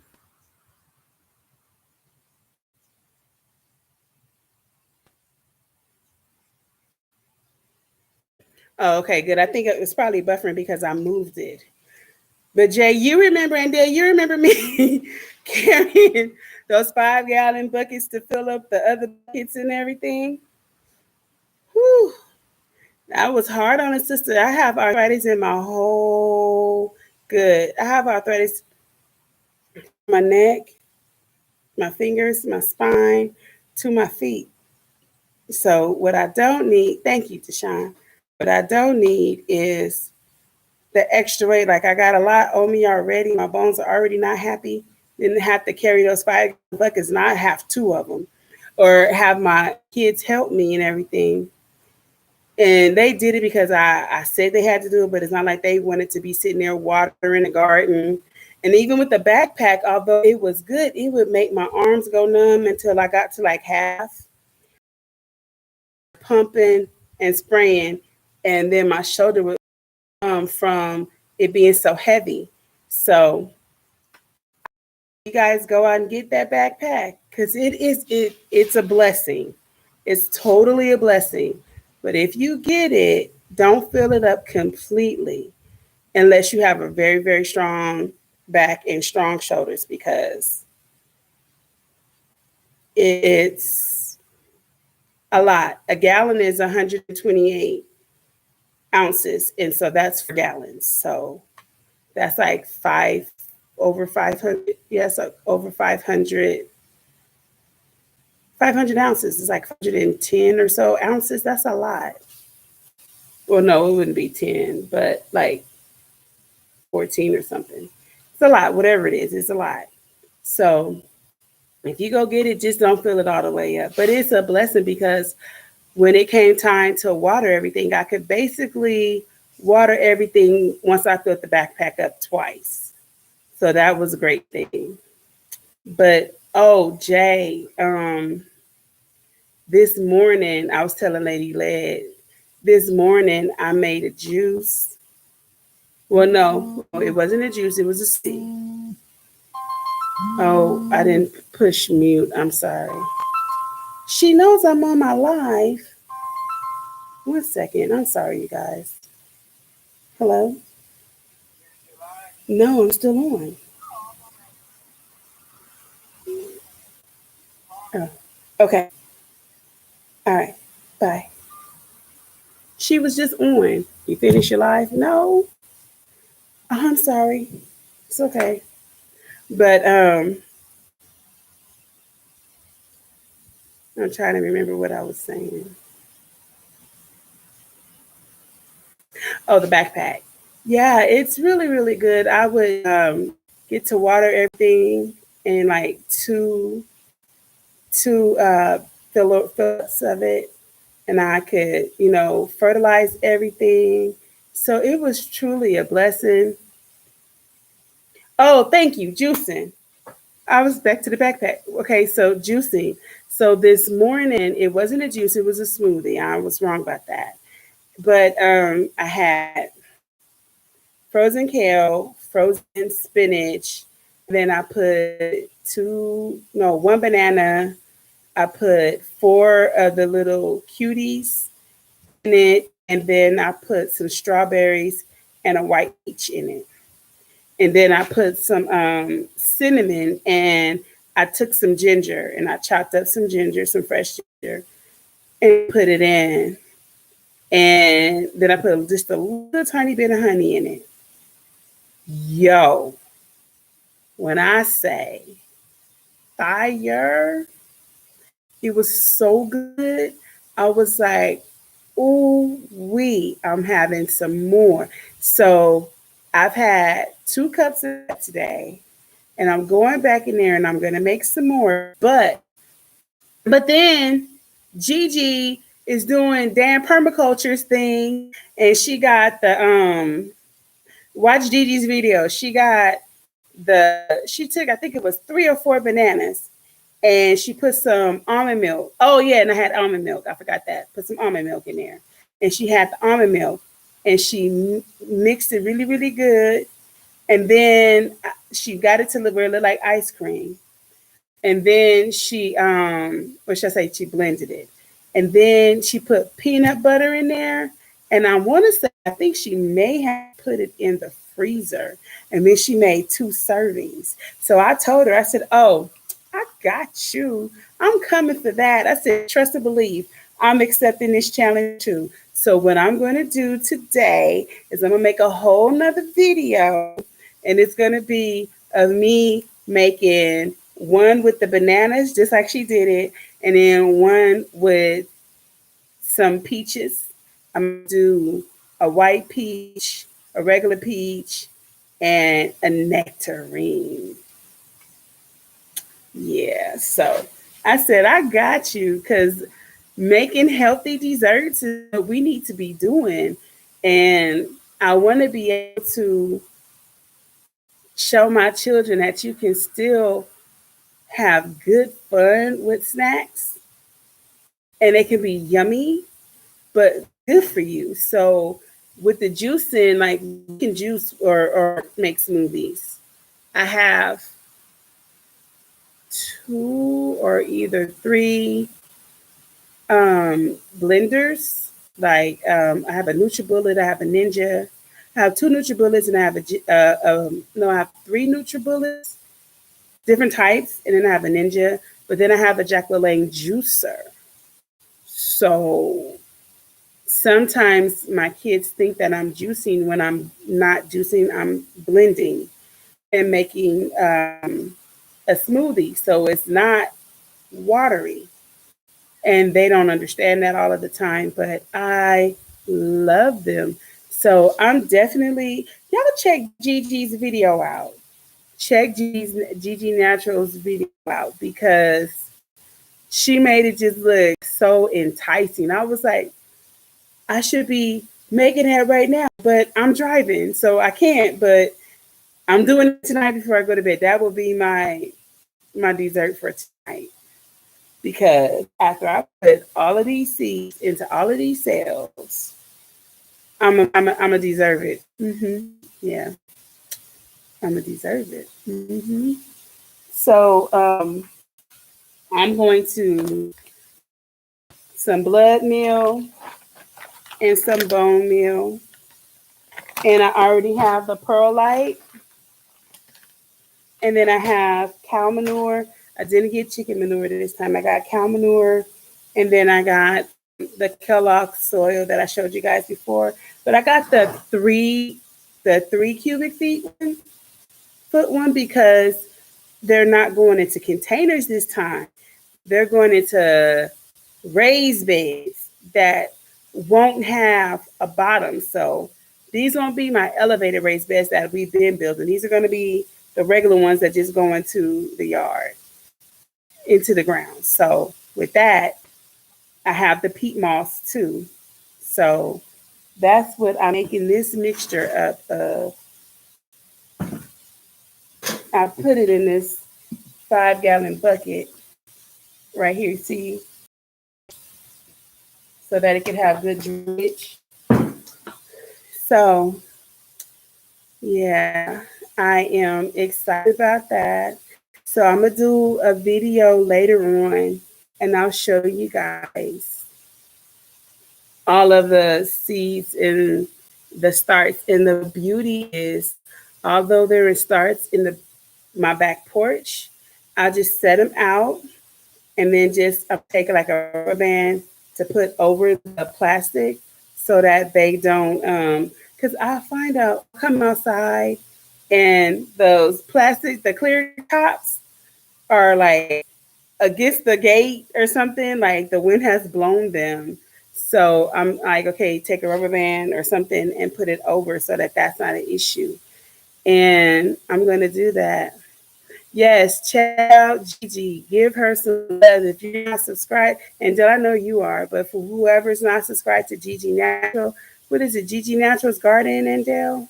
Oh, okay, good. I think it was probably buffering because I moved it. But Jay, you remember, and Dale, you remember me carrying those 5-gallon buckets to fill up the other buckets and everything? Whew. That was hard on a sister. I have arthritis in my whole good. I have arthritis in my neck, my fingers, my spine, to my feet. So what I don't need, thank you, Deshaun. What I don't need is the extra weight. Like I got a lot on me already. My bones are already not happy. Didn't have to carry those 5 buckets, and I have 2 of them, or have my kids help me and everything. And they did it because I said they had to do it, but it's not like they wanted to be sitting there watering the garden. And even with the backpack, although it was good, it would make my arms go numb until I got to like half, pumping and spraying, and then my shoulder would from it being so heavy. So you guys go out and get that backpack because it's a blessing. It's totally a blessing. But if you get it, don't fill it up completely unless you have a very, very strong back and strong shoulders because it's a lot. A gallon is 128 ounces. And so that's 4 gallons. So that's like over 500. Yes, over 500 ounces. It's like 110 or so ounces. That's a lot. Well, no, it wouldn't be 10, but like 14 or something. It's a lot. Whatever it is, it's a lot. So if you go get it, just don't fill it all the way up. But it's a blessing because when it came time to water everything, I could basically water everything once I filled the backpack up twice. So that was a great thing. But oh, Jay, this morning I was telling Lady Led, this morning I made a juice. Well, no, it wasn't a juice, it was a tea. Oh, I didn't push mute. I'm sorry. She knows I'm on my live. 1 second. I'm sorry, you guys. Hello? No, I'm still on. Oh, okay. All right. Bye. She was just on. You finish your live? No. I'm sorry. It's okay. But I'm trying to remember what I was saying. Oh, the backpack. Yeah, it's really, really good. I would get to water everything in like two fill-ups of it, and I could, fertilize everything. So it was truly a blessing. Oh, thank you, juicing. I was back to the backpack. Okay, so juicing. So this morning it wasn't a juice; it was a smoothie. I was wrong about that. But I had frozen kale, frozen spinach. Then I put one banana. I put four of the little cuties in it, and then I put some strawberries and a white peach in it. And then I put some cinnamon, and I took some ginger and I chopped up some ginger, some fresh ginger, and put it in. And then I put just a little tiny bit of honey in it. Yo, when I say fire, it was so good. I was like, ooh, I'm having some more. So I've had 2 cups of that today, and I'm going back in there and I'm gonna make some more. But then Gigi is doing Dan Permaculture's thing, and she got the watch Gigi's video. She took, I think it was 3 or 4 bananas, and she put some almond milk. Oh yeah, and I had almond milk. I forgot that. Put some almond milk in there, and she had the almond milk, and she mixed it really, really good, and then she got it to look really like ice cream, and then what should I say? She blended it, and then she put peanut butter in there, and I want to say I think she may have put it in the freezer, and then she made 2 servings. So I told her, I said, "Oh, I got you. I'm coming for that." I said, "Trust and believe. I'm accepting this challenge too." So what I'm going to do today is I'm going to make a whole nother video, and it's going to be of me making one with the bananas, just like she did it, and then one with some peaches. I'm going to do a white peach, a regular peach, and a nectarine. Yeah, so I said, I got you, because making healthy desserts is what we need to be doing. And I want to be able to show my children that you can still have good fun with snacks, and they can be yummy, but good for you. So with the juicing, like you can juice or make smoothies. I have 2 or either 3 blenders. Like I have a NutriBullet, I have a Ninja. I have 2 NutriBullets, and I have no, I have 3 NutriBullets, different types, and then I have a Ninja. But then I have a Jack LaLanne juicer. So sometimes my kids think that I'm juicing when I'm not juicing. I'm blending and making a smoothie, so it's not watery, and they don't understand that all of the time, but I love them. So I'm definitely, y'all check Gigi's video out. Check Gigi Natural's video out, because she made it just look so enticing. I was like, I should be making that right now, but I'm driving, so I can't. But I'm doing it tonight before I go to bed. That will be my dessert for tonight, because after I put all of these seeds into all of these cells, I'm a deserve it. Yeah, I'm a deserve it. So I'm going to some blood meal, and some bone meal. And I already have the perlite. And then I have cow manure. I didn't get chicken manure this time. I got cow manure. And then I got the Kellogg soil that I showed you guys before. But I got the three cubic foot one because they're not going into containers this time. They're going into raised beds that won't have a bottom. So these won't be my elevated raised beds that we've been building. These are going to be the regular ones that just go into the yard, into the ground. So with that, I have the peat moss too. So that's what I'm making this mixture up of. I put it in this 5 gallon bucket right here, see, so that it can have good drainage. So yeah, I am excited about that. So I'm gonna do a video later on and I'll show you guys all of the seeds and the starts. And the beauty is, although there is starts in the my back porch, I just set them out and then just take like a rubber band to put over the plastic so that they don't because I find out come outside and those plastic the clear tops are like against the gate or something, like the wind has blown them. So I'm like, okay, take a rubber band or something and put it over so that that's not an issue. And I'm going to do that. Yes, check out Gigi. Give her some love. If you're not subscribed, and Del, I know you are, but for whoever's not subscribed to Gigi Natural, what is it? Gigi Natural's Garden and Del?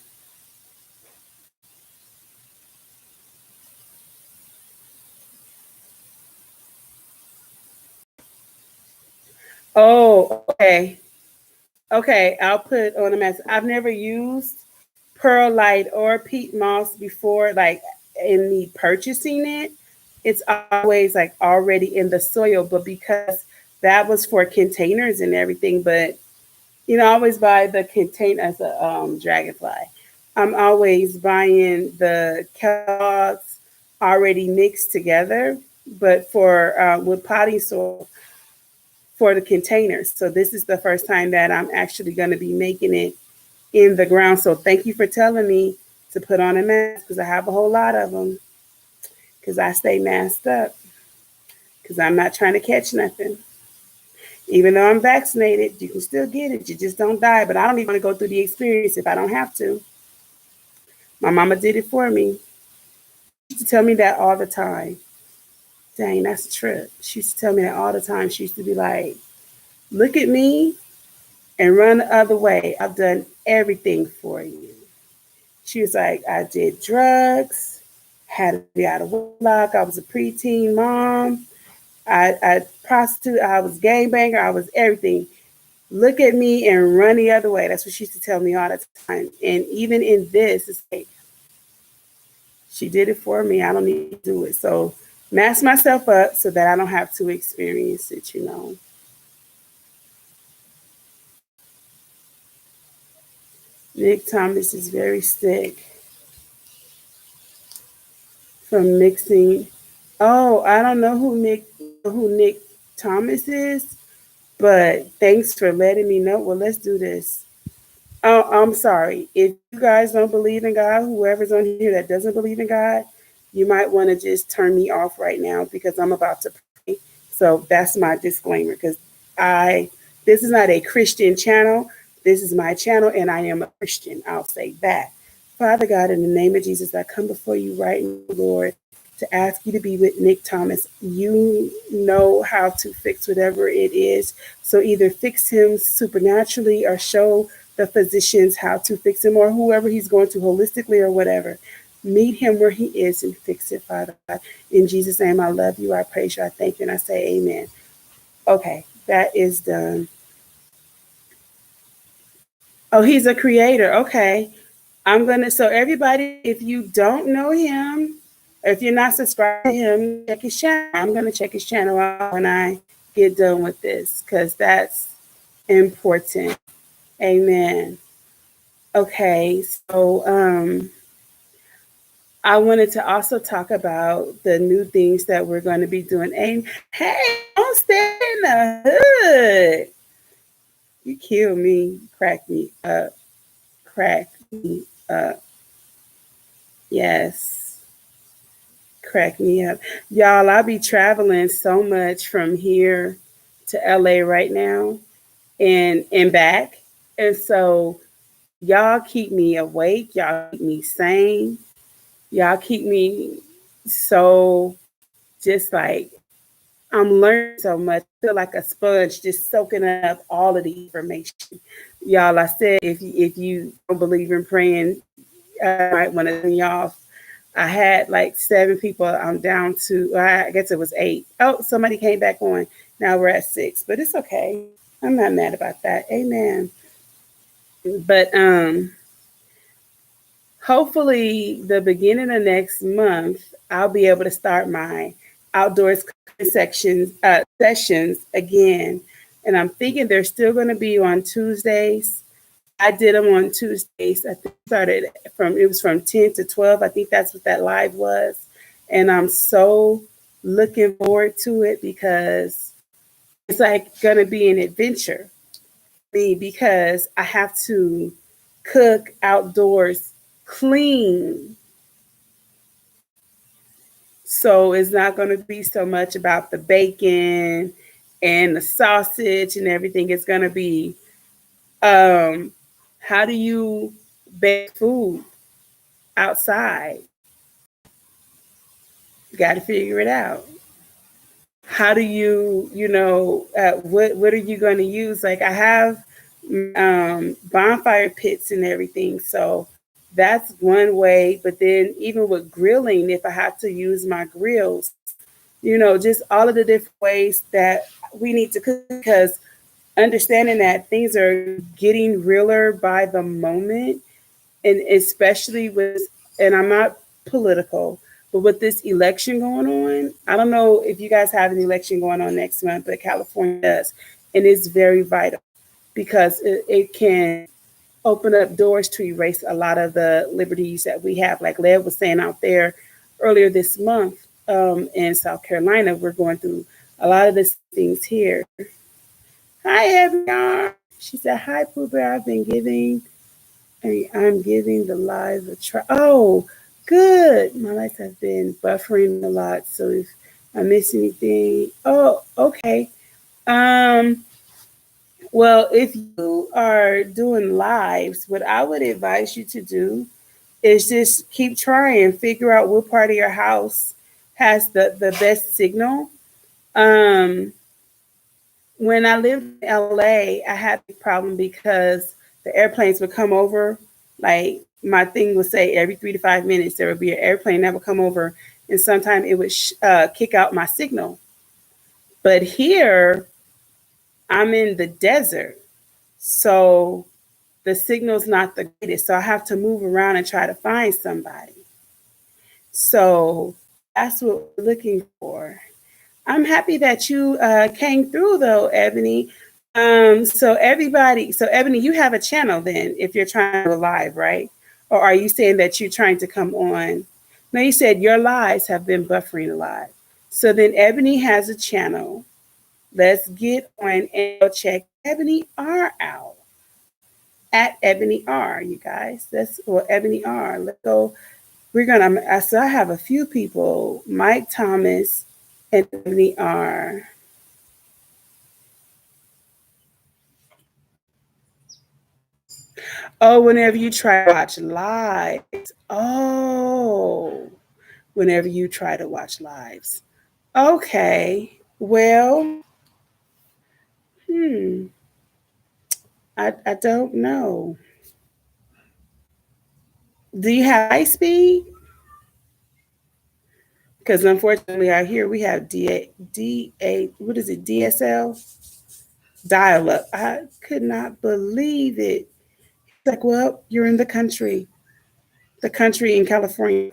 Oh, okay. Okay, I'll put on a mess. I've never used perlite or peat moss before, like in me purchasing it. It's always like already in the soil, but because that was for containers and everything, but I always buy the container as a dragonfly. I'm always buying the Kellogg's already mixed together, but for with potting soil for the containers. So this is the first time that I'm actually going to be making it in the ground. So thank you for telling me to put on a mask because I have a whole lot of them because I stay masked up because I'm not trying to catch nothing. Even though I'm vaccinated, you can still get it. You just don't die. But I don't even want to go through the experience if I don't have to. My mama did it for me. She used to tell me that all the time. Dang, that's a trip. She used to tell me that all the time. She used to be like, look at me and run the other way. I've done everything for you. She was like, I did drugs, had to be out of wedlock. I was a preteen mom. I prostitute. I was gangbanger. I was everything. Look at me and run the other way. That's what she used to tell me all the time. And even in this, it's like, she did it for me. I don't need to do it. So mask myself up so that I don't have to experience it. Nick Thomas is very sick from mixing. Oh, I don't know who Nick Thomas is, but thanks for letting me know. Well, let's do this. Oh, I'm sorry. If you guys don't believe in God, whoever's on here that doesn't believe in God, you might want to just turn me off right now because I'm about to pray. So that's my disclaimer because this is not a Christian channel. This is my channel and I am a Christian. I'll say that. Father God, in the name of Jesus, I come before you right now, Lord, to ask you to be with Nick Thomas. You know how to fix whatever it is. So either fix him supernaturally or show the physicians how to fix him or whoever he's going to holistically or whatever. Meet him where he is and fix it, Father God. In Jesus' name, I love you. I praise you. I thank you. And I say amen. Okay, that is done. Oh, he's a creator. Okay. So everybody, if you don't know him, or if you're not subscribed to him, check his channel. I'm going to check his channel out when I get done with this because that's important. Amen. Okay, so I wanted to also talk about the new things that we're going to be doing. And hey, don't stay in the hood. You kill me, crack me up, crack me up. Yes, crack me up. Y'all, I be traveling so much from here to LA right now and back. And so y'all keep me awake, y'all keep me sane, y'all keep me so just like I'm learning so much. I feel like a sponge just soaking up all of the information. Y'all, I said if you don't believe in praying, I might want to turn you off. I had like 7 people. I'm down to I guess it was 8. Oh, somebody came back on. Now we're at 6, but it's okay. I'm not mad about that. Amen. But hopefully the beginning of next month I'll be able to start my outdoors sessions again, and I'm thinking they're still going to be on Tuesdays. I did them on Tuesdays. I think started from it was from 10 to 12. I think that's what that live was, and I'm so looking forward to it because it's like going to be an adventure me because I have to cook outdoors clean. So it's not going to be so much about the bacon and the sausage and everything. It's going to be um, how do you bake food outside? You got to figure it out. How do what are you going to use? Like I have bonfire pits and everything, so that's one way. But then even with grilling, if I have to use my grills, just all of the different ways that we need to cook, because understanding that things are getting realer by the moment, and especially with, and I'm not political, but with this election going on, I don't know if you guys have an election going on next month, but California does, and it's very vital because it can open up doors to erase a lot of the liberties that we have. Like Lev was saying out there earlier this month, in South Carolina, we're going through a lot of these things here. Hi, everyone. She said, "Hi, Pooh Bear. I'm giving the live a try." Oh, good. My lights have been buffering a lot, so if I miss anything, oh, okay. Um, well, if you are doing lives, what I would advise you to do is just keep trying, figure out what part of your house has the best signal. Um, when I lived in LA, I had a problem because the airplanes would come over. Like my thing would say every 3 to 5 minutes there would be an airplane that would come over, and sometimes it would kick out my signal. But here, I'm in the desert, so the signal's not the greatest. So I have to move around and try to find somebody. So that's what we're looking for. I'm happy that you came through though, Ebony. So Ebony, you have a channel then if you're trying to go live, right? Or are you saying that you're trying to come on? No, you said your lives have been buffering a lot. So then Ebony has a channel. Let's get on and go check Ebony R out at Ebony R, you guys. That's well, Ebony R. Let's go. So I have a few people, Mike Thomas and Ebony R. Oh, whenever you try to watch lives. Oh, whenever you try to watch lives. Okay. Well, hmm. I don't know. Do you have high speed? Because unfortunately, out here we have what is it, DSL? Dial up. I could not believe it. Like, well, you're in the country in California.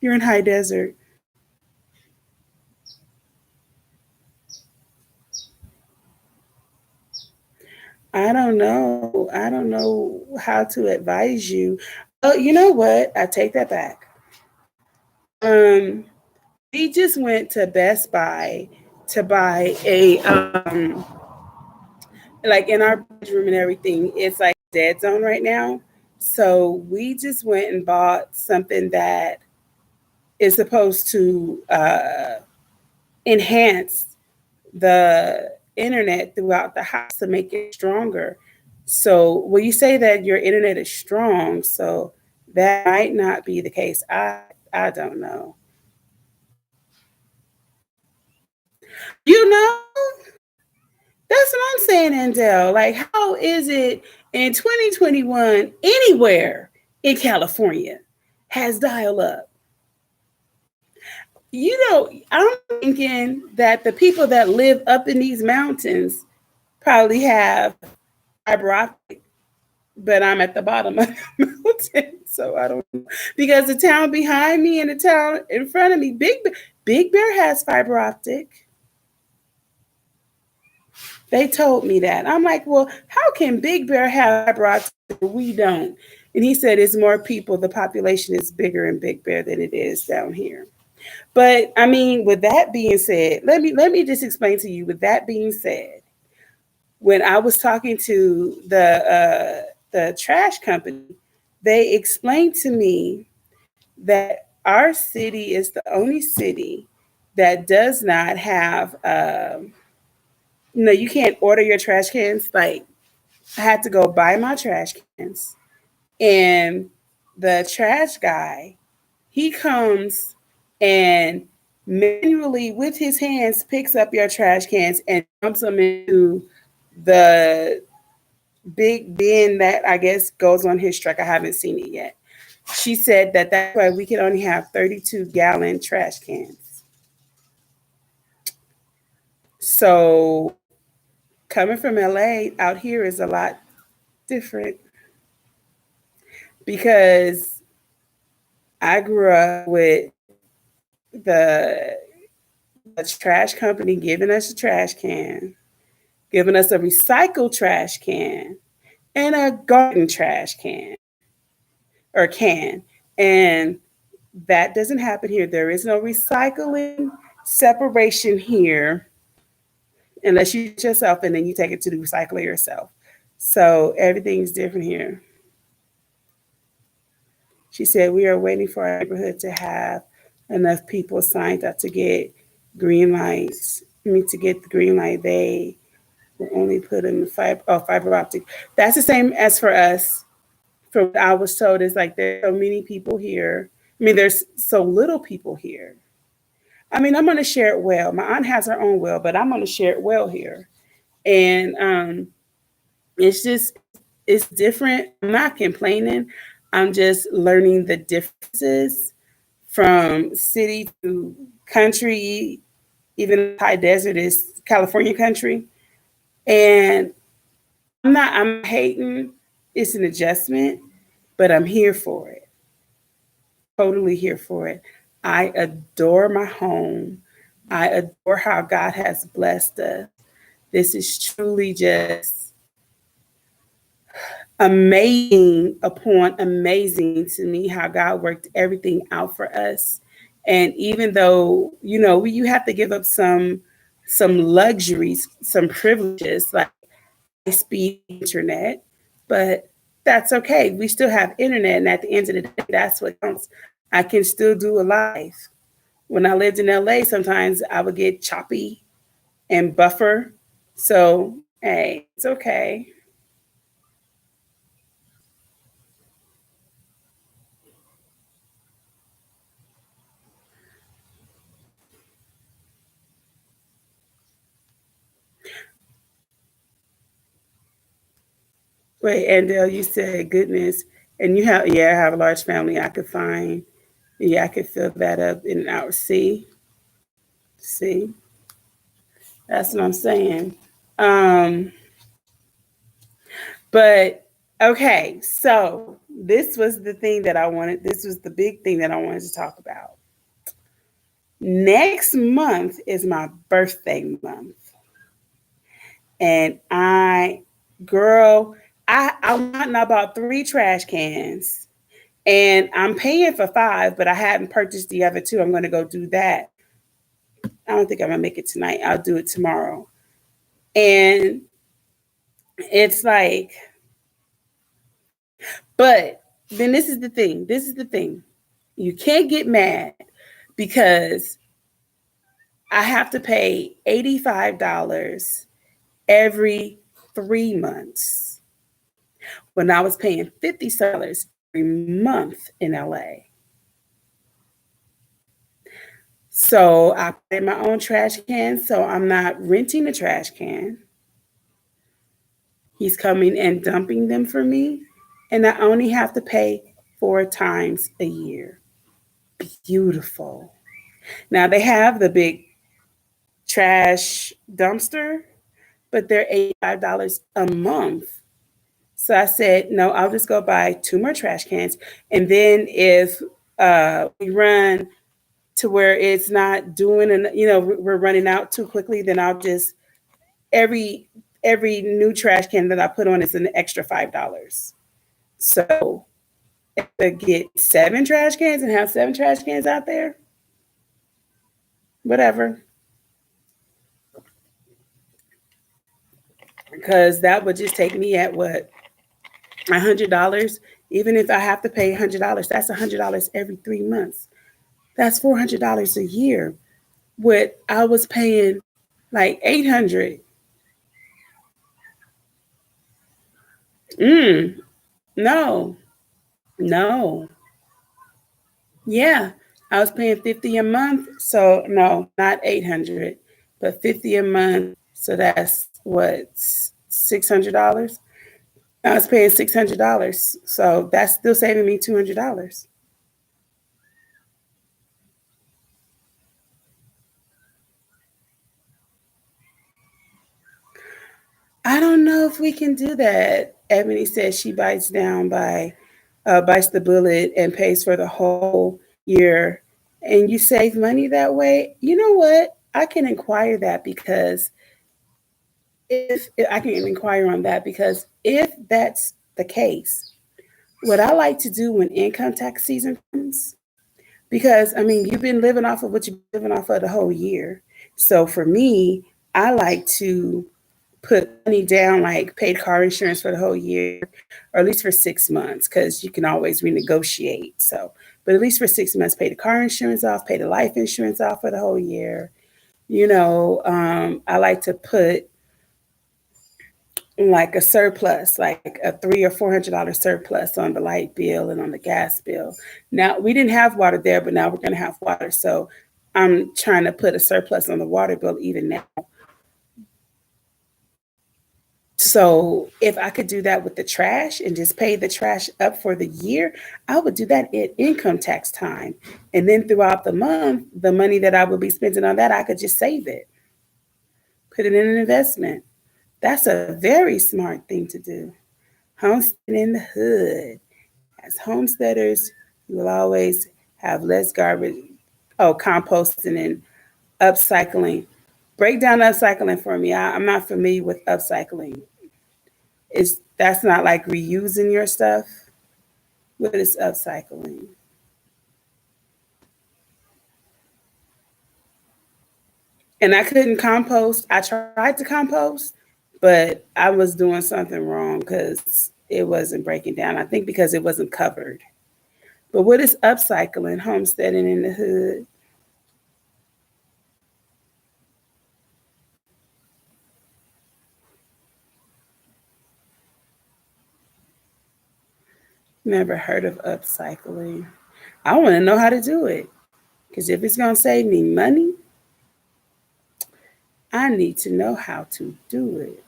You're in high desert. I don't know. I don't know how to advise you. Oh, you know what? I take that back. Um, we just went to Best Buy to buy a like in our bedroom and everything. It's like dead zone right now. So we just went and bought something that is supposed to enhance the internet throughout the house to make it stronger. So, well, you say that your internet is strong, so that might not be the case. I don't know. You know, that's what I'm saying, Andel. Like, how is it in 2021 anywhere in California has dial up? You know, I'm thinking that the people that live up in these mountains probably have fiber optic, but I'm at the bottom of the mountain, so I don't know. Because the town behind me and the town in front of me, Big Bear has fiber optic. They told me that. I'm like, well, how can Big Bear have fiber optic but we don't? And he said it's more people. The population is bigger in Big Bear than it is down here. But I mean, with that being said, let me just explain to you. With that being said, when I was talking to the trash company, they explained to me that our city is the only city that does not have no, you can't order your trash cans. Like I had to go buy my trash cans, and the trash guy he comes and manually with his hands picks up your trash cans and dumps them into the big bin that I guess goes on his truck. I haven't seen it yet. She said that that's why we can only have 32-gallon trash cans. So coming from LA out here is a lot different because I grew up with the the trash company giving us a trash can, giving us a recycled trash can, and a garden trash can or can. And that doesn't happen here. There is no recycling separation here unless you get yourself and then you take it to the recycler yourself. So everything's different here. She said, we are waiting for our neighborhood to have enough people signed up to get green lights. I mean, to get the green light, they will only put in the fiber optic. That's the same as for us. From what I was told, is like there's so many people here. I mean, there's so little people here. I mean, I'm going to share it well. My aunt has her own well, but I'm going to share it well here. And it's just, it's different. I'm not complaining. I'm just learning the differences from city to country, even high desert is California country. And I'm hating. It's an adjustment, but I'm here for it. Totally here for it. I adore my home. I adore how God has blessed us. This is truly just amazing upon amazing to me how God worked everything out for us. And even though, you know, you have to give up some luxuries, some privileges like high speed internet, but that's okay. We still have internet, and at the end of the day, that's what counts. I can still do a live. When I lived in LA, sometimes I would get choppy and buffer. So, hey, it's okay. Wait, Andel, you said goodness, and you have, yeah, I have a large family. I could find, yeah, I could fill that up in an hour. See, that's what I'm saying. Um, but okay, so this was the thing that I wanted. This was the big thing that I wanted to talk about. Next month is my birthday month, and I Girl, I went and I bought 3 trash cans, and I'm paying for 5, but I hadn't purchased the other 2. I'm going to go do that. I don't think I'm gonna make it tonight. I'll do it tomorrow. And it's like, but then this is the thing. This is the thing. You can't get mad because I have to pay $85 every 3 months when I was paying $50 every month in LA. So I pay my own trash can, so I'm not renting a trash can. He's coming and dumping them for me, and I only have to pay 4 times a year. Beautiful. Now they have the big trash dumpster, but they're $85 a month. So I said, no, I'll just go buy 2 more trash cans. And then if we run to where it's not doing, and we're running out too quickly, then I'll just every every new trash can that I put on is an extra $5. So if I get 7 trash cans and have 7 trash cans out there, whatever. Because that would just take me at what, $100. Even if I have to pay $100, that's $100 every 3 months. That's $400 a year. What I was paying like 800. Mm, no, no. Yeah, I was paying 50 a month. So no, not 800, but 50 a month. So that's what, $600. I was paying $600. So that's still saving me $200. I don't know if we can do that. Ebony says she bites the bullet and pays for the whole year, and you save money that way. You know what? I can inquire that because if I can inquire on that because if that's the case, what I like to do when income tax season comes, because I mean you've been living off of what you've been living off of the whole year. So for me, I like to put money down, like paid car insurance for the whole year, or at least for 6 months, because you can always renegotiate. So, but at least for 6 months, pay the car insurance off, pay the life insurance off for the whole year. I like to put like a surplus, like a $300 or $400 surplus on the light bill and on the gas bill. Now we didn't have water there, but now we're going to have water. So I'm trying to put a surplus on the water bill even now. So if I could do that with the trash and just pay the trash up for the year, I would do that at income tax time. And then throughout the month, the money that I would be spending on that, I could just save it, put it in an investment. That's a very smart thing to do. Homesteading in the hood. As homesteaders, you will always have less garbage. Oh, composting and upcycling. Break down upcycling for me. I'm not familiar with upcycling. Is that's not like reusing your stuff? What is upcycling? And I couldn't compost. I tried to compost, but I was doing something wrong because it wasn't breaking down. I think because it wasn't covered. But what is upcycling? Homesteading in the hood. Never heard of upcycling. I want to know how to do it because if it's going to save me money, I need to know how to do it.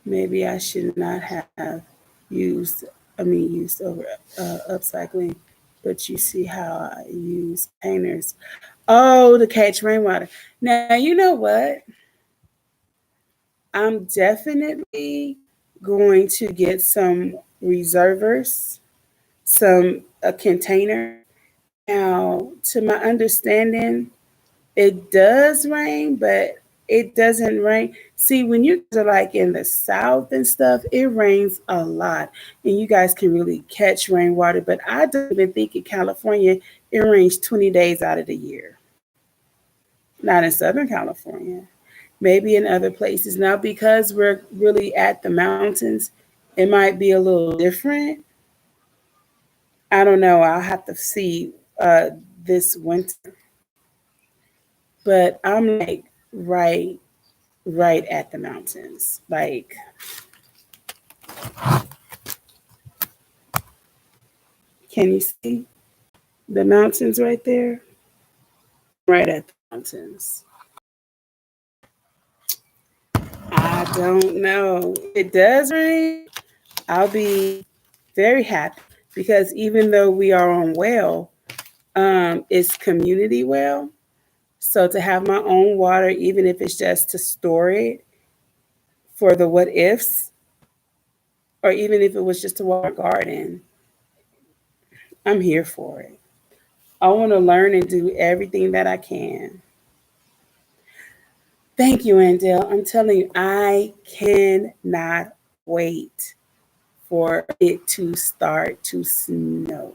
Maybe I should not have used, used over upcycling, but you see how I use painters. Oh, to catch rainwater. Now, you know what? I'm definitely going to get some reservers, some a container. Now, to my understanding, it does rain, but It doesn't rain. See, when you guys are like in the south and stuff, it rains a lot, and you guys can really catch rainwater. But I don't even think in California it rains 20 days out of the year. Not in Southern California. Maybe in other places. Now, because we're really at the mountains, it might be a little different. I don't know. I'll have to see this winter. But I'm like right, right at the mountains. Like, can you see the mountains right there? Right at the mountains. I don't know. If it does rain, I'll be very happy because even though we are on well, it's community well. So to have my own water, even if it's just to store it for the what ifs, or even if it was just to water a garden, I'm here for it. I want to learn and do everything that I can. Thank you, Andel. I'm telling you, I cannot wait for it to start to snow.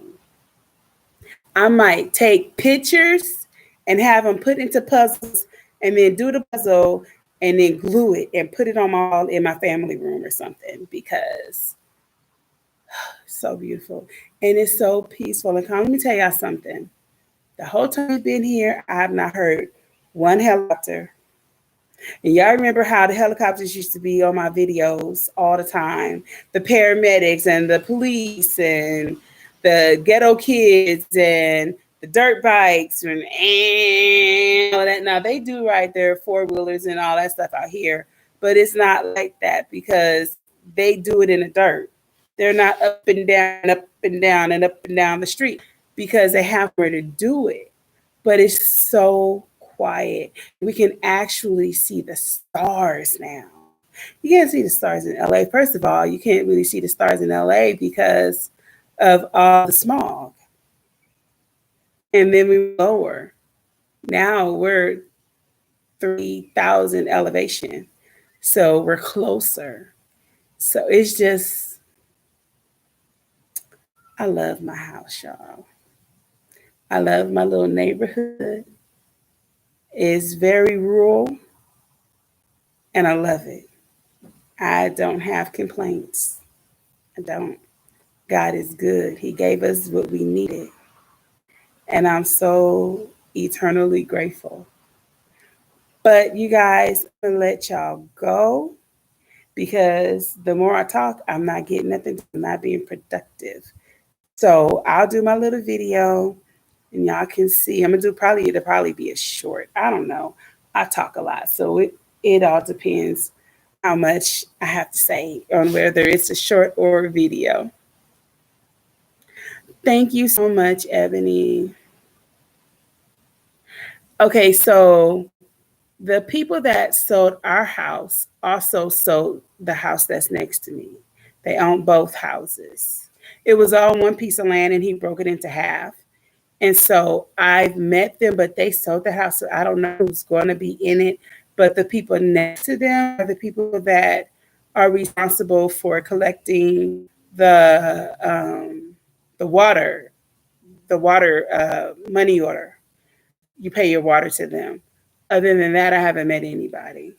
I might take pictures and have them put into puzzles and then do the puzzle and then glue it and put it on my wall in my family room or something because it's so beautiful and it's so peaceful. And let me tell y'all something. The whole time we've been here, I have not heard one helicopter. And y'all remember how the helicopters used to be on my videos all the time, the paramedics and the police and the ghetto kids and the dirt bikes and all that. Now they do ride their four wheelers and all that stuff out here, but it's not like that because they do it in the dirt. They're not up and down, up and down, and up and down the street because they have where to do it. But it's so quiet. We can actually see the stars now. You can't see the stars in LA. First of all, you can't really see the stars in LA because of all the smog. And then we lower. Now we're 3,000 elevation. So we're closer. So it's just, I love my house, y'all. I love my little neighborhood. It's very rural and I love it. I don't have complaints. I don't. God is good. He gave us what we needed. And I'm so eternally grateful. But you guys, I'm going to let y'all go because the more I talk, I'm not getting nothing. I'm not being productive. So I'll do my little video and y'all can see. I'm going to do probably, it'll probably be a short. I don't know. I talk a lot. So it all depends how much I have to say on whether it's a short or a video. Thank you so much, Ebony. Okay, so the people that sold our house also sold the house that's next to me. They own both houses. It was all one piece of land and he broke it into half. And so I've met them, but they sold the house. So I don't know who's going to be in it. But the people next to them are the people that are responsible for collecting the water, money order. You pay your water to them. Other than that, I haven't met anybody.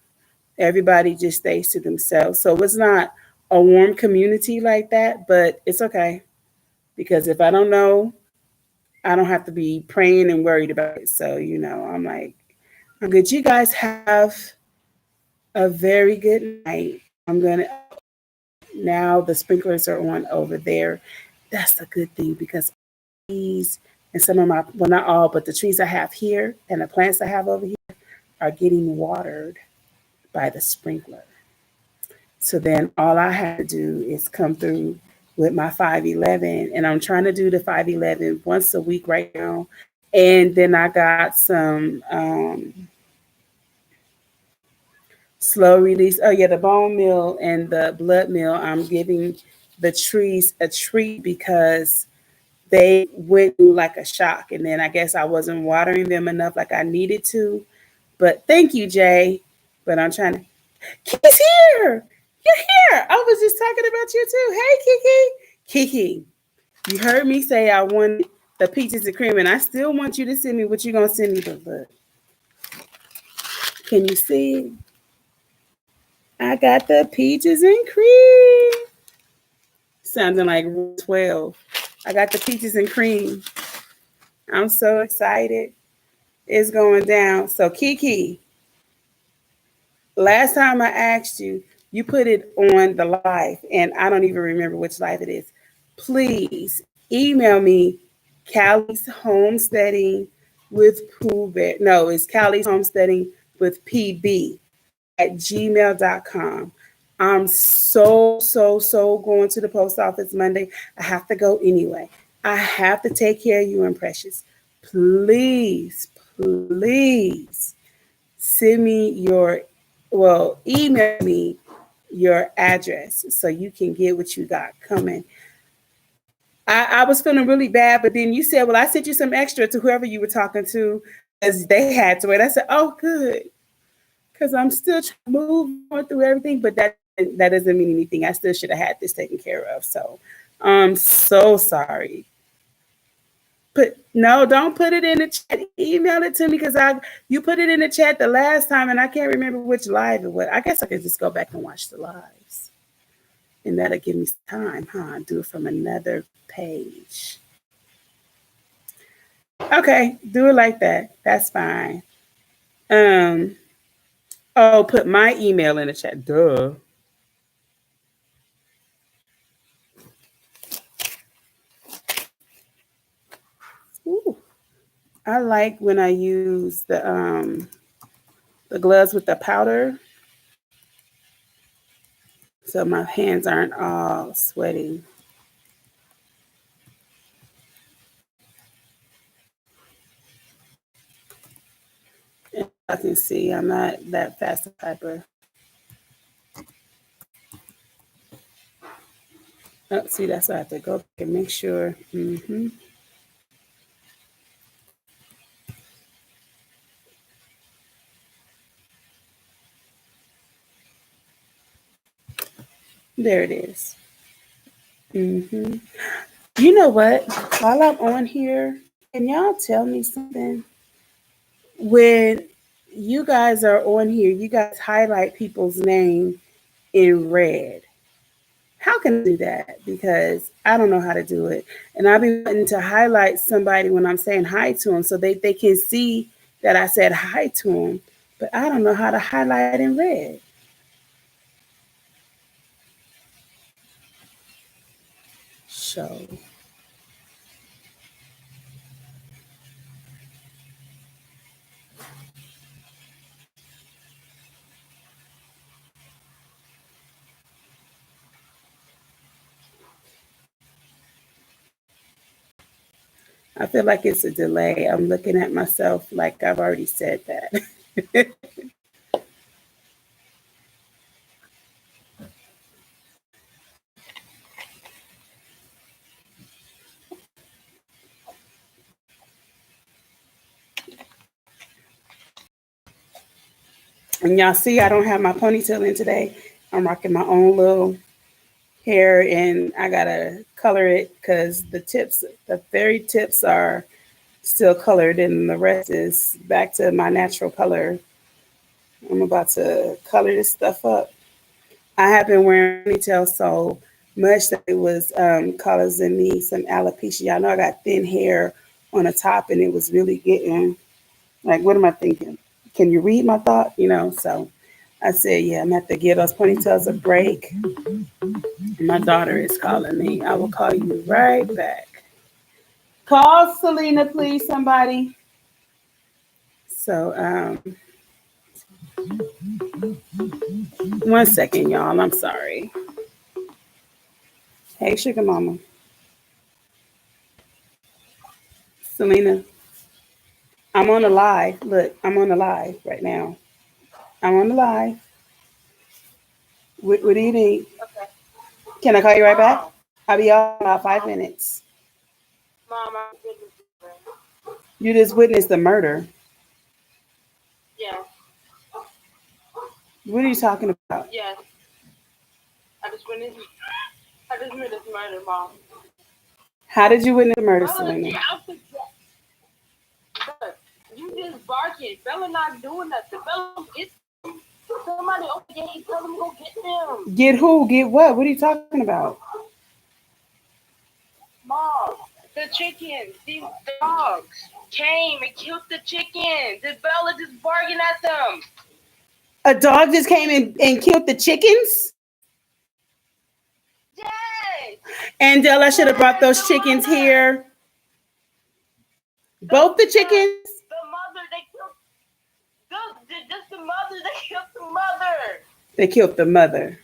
Everybody just stays to themselves. So it's not a warm community like that, but it's okay because if I don't know, I don't have to be praying and worried about it. So, I'm like, I'm good. You guys have a very good night. I'm going to, now the sprinklers are on over there. That's a good thing because trees and some of my, well, not all, but the trees I have here and the plants I have over here are getting watered by the sprinkler. So then all I have to do is come through with my 511 and I'm trying to do the 511 once a week right now. And then I got some slow release. Oh yeah, the bone meal and the blood meal. I'm giving the trees a treat because they went through like a shock. And then I guess I wasn't watering them enough like I needed to. But thank you, Jay. but I'm trying to. Kiki's here. You're here. I was just talking about you too. Hey, Kiki. Kiki, you heard me say I wanted the peaches and cream, and I still want you to send me what you're gonna send me. But look, can you see? I got the peaches and cream. Sounding like 12. I got the peaches and cream. I'm so excited. It's going down. So Kiki, last time I asked you, you put it on the live, and I don't even remember which live it is. Please email me Callie's Homesteading with Pooh Bear. No, it's Callie's Homesteading with PB at gmail.com. I'm so going to the post office Monday. I have to go anyway. I have to take care of you and Precious. Please send me email me your address so you can get what you got coming. I was feeling really bad, but then you said, well, I sent you some extra to whoever you were talking to as they had to wait. I said, oh, good. Because I'm still trying to move on through everything, but that doesn't mean anything. I still should have had this taken care of. So I'm so sorry. Don't put it in the chat. Email it to me because you put it in the chat the last time and I can't remember which live it was. I guess I could just go back and watch the lives. And that'll give me time, huh? Do it from another page. Okay, do it like that. That's fine. Put my email in the chat. Duh. Ooh. I like when I use the gloves with the powder, so my hands aren't all sweaty. And I can see I'm not that fast a typer. Oh, see, that's why I have to go back and make sure. There it is. You know what? While I'm on here, can y'all tell me something? When you guys are on here, you guys highlight people's name in red. How can I do that? Because I don't know how to do it. And I've been wanting to highlight somebody when I'm saying hi to them so they can see that I said hi to them. But I don't know how to highlight in red. So I feel like it's a delay. I'm looking at myself like I've already said that. And y'all see, I don't have my ponytail in today. I'm rocking my own little hair, and I gotta color it because the very tips are still colored, and the rest is back to my natural color. I'm about to color this stuff up. I have been wearing ponytail so much that it was causing me some alopecia. Y'all know I got thin hair on the top, and it was really getting like, what am I thinking? Can you read my thought? So I said, yeah, I'm gonna have to give those ponytails a break. My daughter is calling me. I will call you right back. Call Selena, please, somebody. So, 1 second, y'all. I'm sorry. Hey, Sugar Mama. Selena, I'm on the live. Look, I'm on the live right now. I'm on the live. What do you need? Okay. Can I call you right back? I'll be on about 5 minutes. Mom, You just witnessed the murder. yeah. What are you talking about? Yes, I just witnessed. I just witnessed murder, mom. How did you witness the murder, Bella, Selena? get out the Bella, you just barking. Bella not doing nothing. Bella, get somebody open the gate. Tell them to go get them. Get who? Get what? What are you talking about? Mom, the chickens, these dogs came and killed the chickens. And Bella just barking at them. A dog just came and killed the chickens? Yes. And Della should have brought those chickens here. Both the chickens? The mother, they killed. Just the mother, they killed the mother. They killed the mother.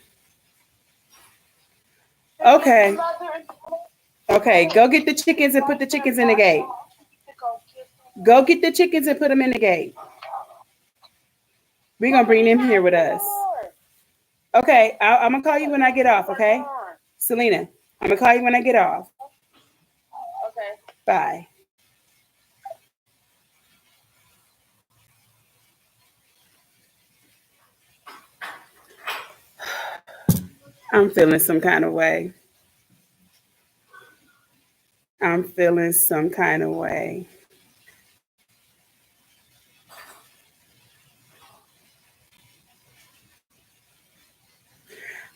Okay. Okay, go get the chickens and put the chickens in the gate. Go get the chickens and put them in the gate. We're going to bring them here with us. Okay, I'm going to call you when I get off, okay? Selena, I'm going to call you when I get off. Okay. Bye. I'm feeling some kind of way. I'm feeling some kind of way.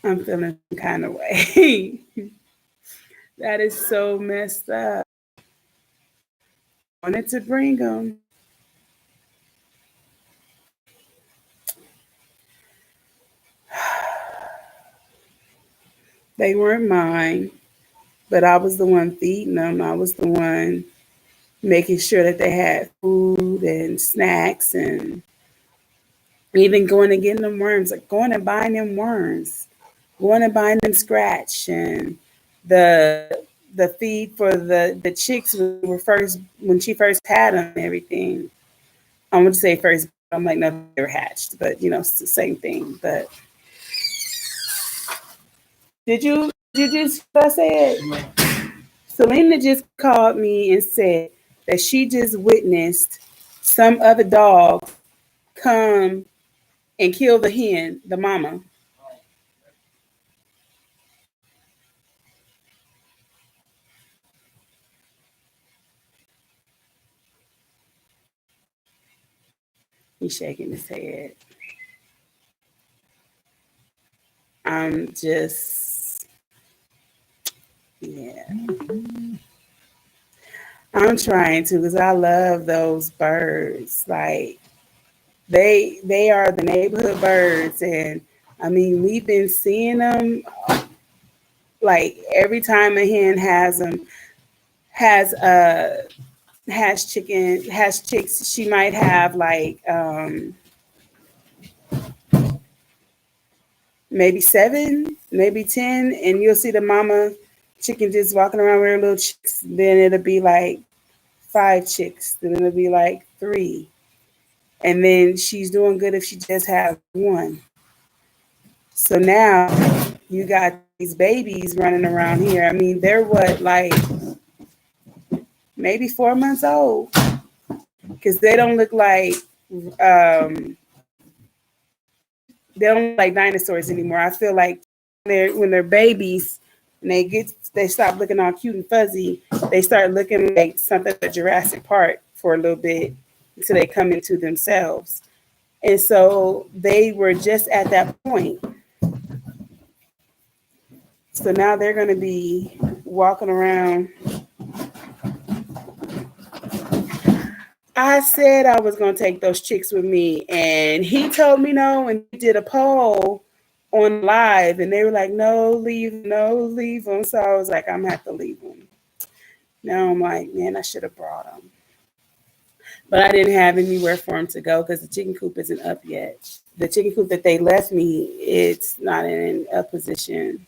I'm feeling some kind of way. That is so messed up. I wanted to bring them. They weren't mine, but I was the one feeding them. I was the one making sure that they had food and snacks and even going and getting them worms, like going and buying them worms, going and buying them scratch and the feed for the chicks when she first had them and everything. I would say first, I'm like, no, they were hatched, but it's the same thing. But did you just say it? Selena just called me and said that she just witnessed some other dog come and kill the hen, the mama. He's shaking his head. I'm just, yeah. I'm trying to because I love those birds. Like they are the neighborhood birds, and I mean we've been seeing them like every time a hen has has chicks. She might have like maybe 7, maybe 10, and you'll see the mama chicken just walking around with her little chicks. Then it'll be like 5 chicks. Then it'll be like 3. And then she's doing good if she just has 1. So now you got these babies running around here. I mean, they're what, like maybe 4 months old? Because they don't look like um, they don't look like dinosaurs anymore. I feel like when they're babies and they stop looking all cute and fuzzy, they start looking like something like Jurassic Park for a little bit until they come into themselves. And so they were just at that point. So now they're going to be walking around. I said I was going to take those chicks with me, and he told me no, and he did a poll on live, and they were like, no, leave them. So I was like, I'm going to have to leave them. Now I'm like, man, I should have brought them. But I didn't have anywhere for them to go because the chicken coop isn't up yet. The chicken coop that they left me, it's not in a position.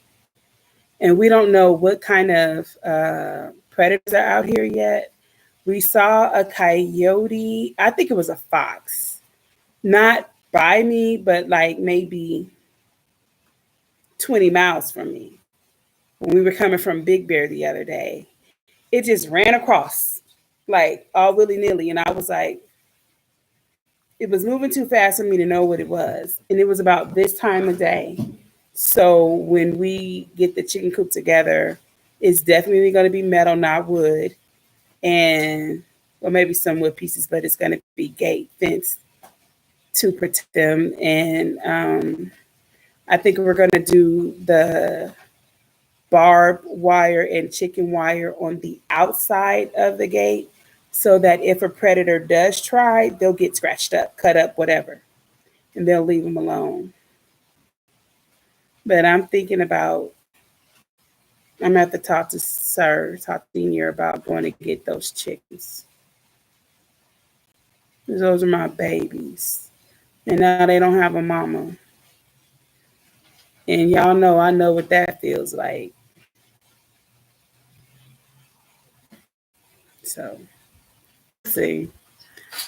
And we don't know what kind of predators are out here yet. We saw a coyote. I think it was a fox. Not by me, but like maybe 20 miles from me. When we were coming from Big Bear the other day, it just ran across like all willy nilly. And I was like, it was moving too fast for me to know what it was. And it was about this time of day. So when we get the chicken coop together, it's definitely going to be metal, not wood. And, well, maybe some wood pieces, but it's going to be gate fence to protect them. And I think we're going to do the barbed wire and chicken wire on the outside of the gate so that if a predator does try, they'll get scratched up, cut up, whatever, and they'll leave them alone. But I'm thinking about, I'm at the talk to Senior about going to get those chickens. Those are my babies. And now they don't have a mama. And y'all know, I know what that feels like. So, see.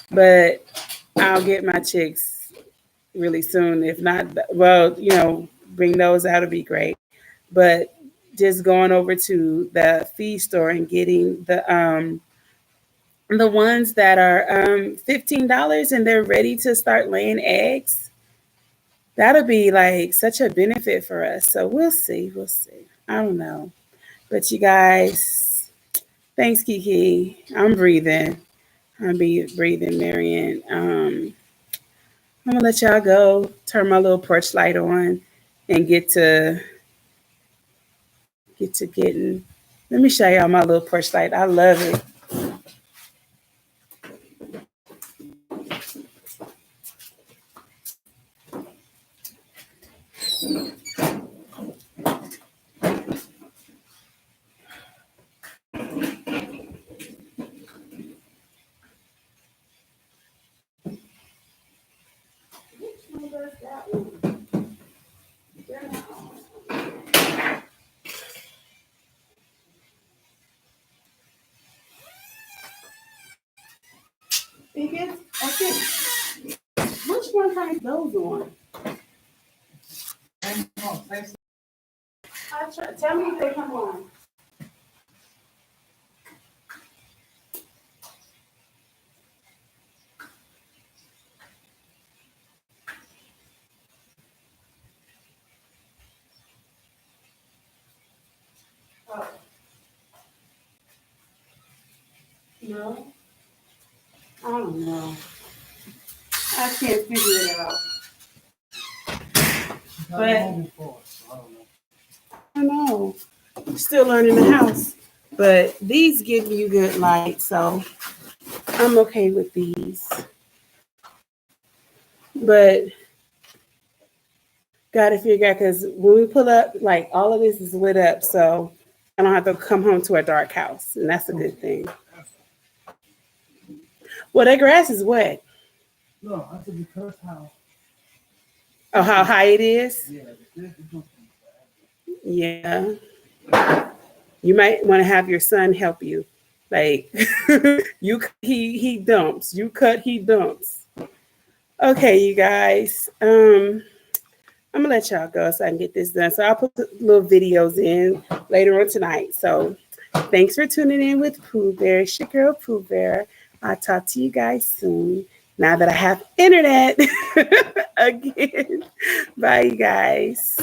But I'll get my chicks really soon. If not, well, bring those out would be great. But just going over to the feed store and getting the ones that are $15 and they're ready to start laying eggs. That'll be like such a benefit for us. So we'll see. I don't know. But you guys, thanks, Kiki. I'm breathing. I'll be breathing, Marion. I'm gonna let y'all go. Turn my little porch light on and get to getting. Let me show y'all my little porch light. I love it. Which one has those on? Tell me if they come on. Oh. No? I don't know. I can't figure it out. But I don't know. I'm still learning the house. But these give you good light, so I'm okay with these. But gotta figure out, because when we pull up, like all of this is lit up, so I don't have to come home to a dark house, and that's a good thing. Well, that grass is wet. No, I said because how. Oh, how high it is? Yeah. Yeah. You might want to have your son help you. Like he dumps. You cut, he dumps. Okay, you guys. I'm gonna let y'all go so I can get this done. So I'll put the little videos in later on tonight. So thanks for tuning in with Pooh Bear. It's your girl Pooh Bear. I'll talk to you guys soon. Now that I have internet again. Bye, you guys.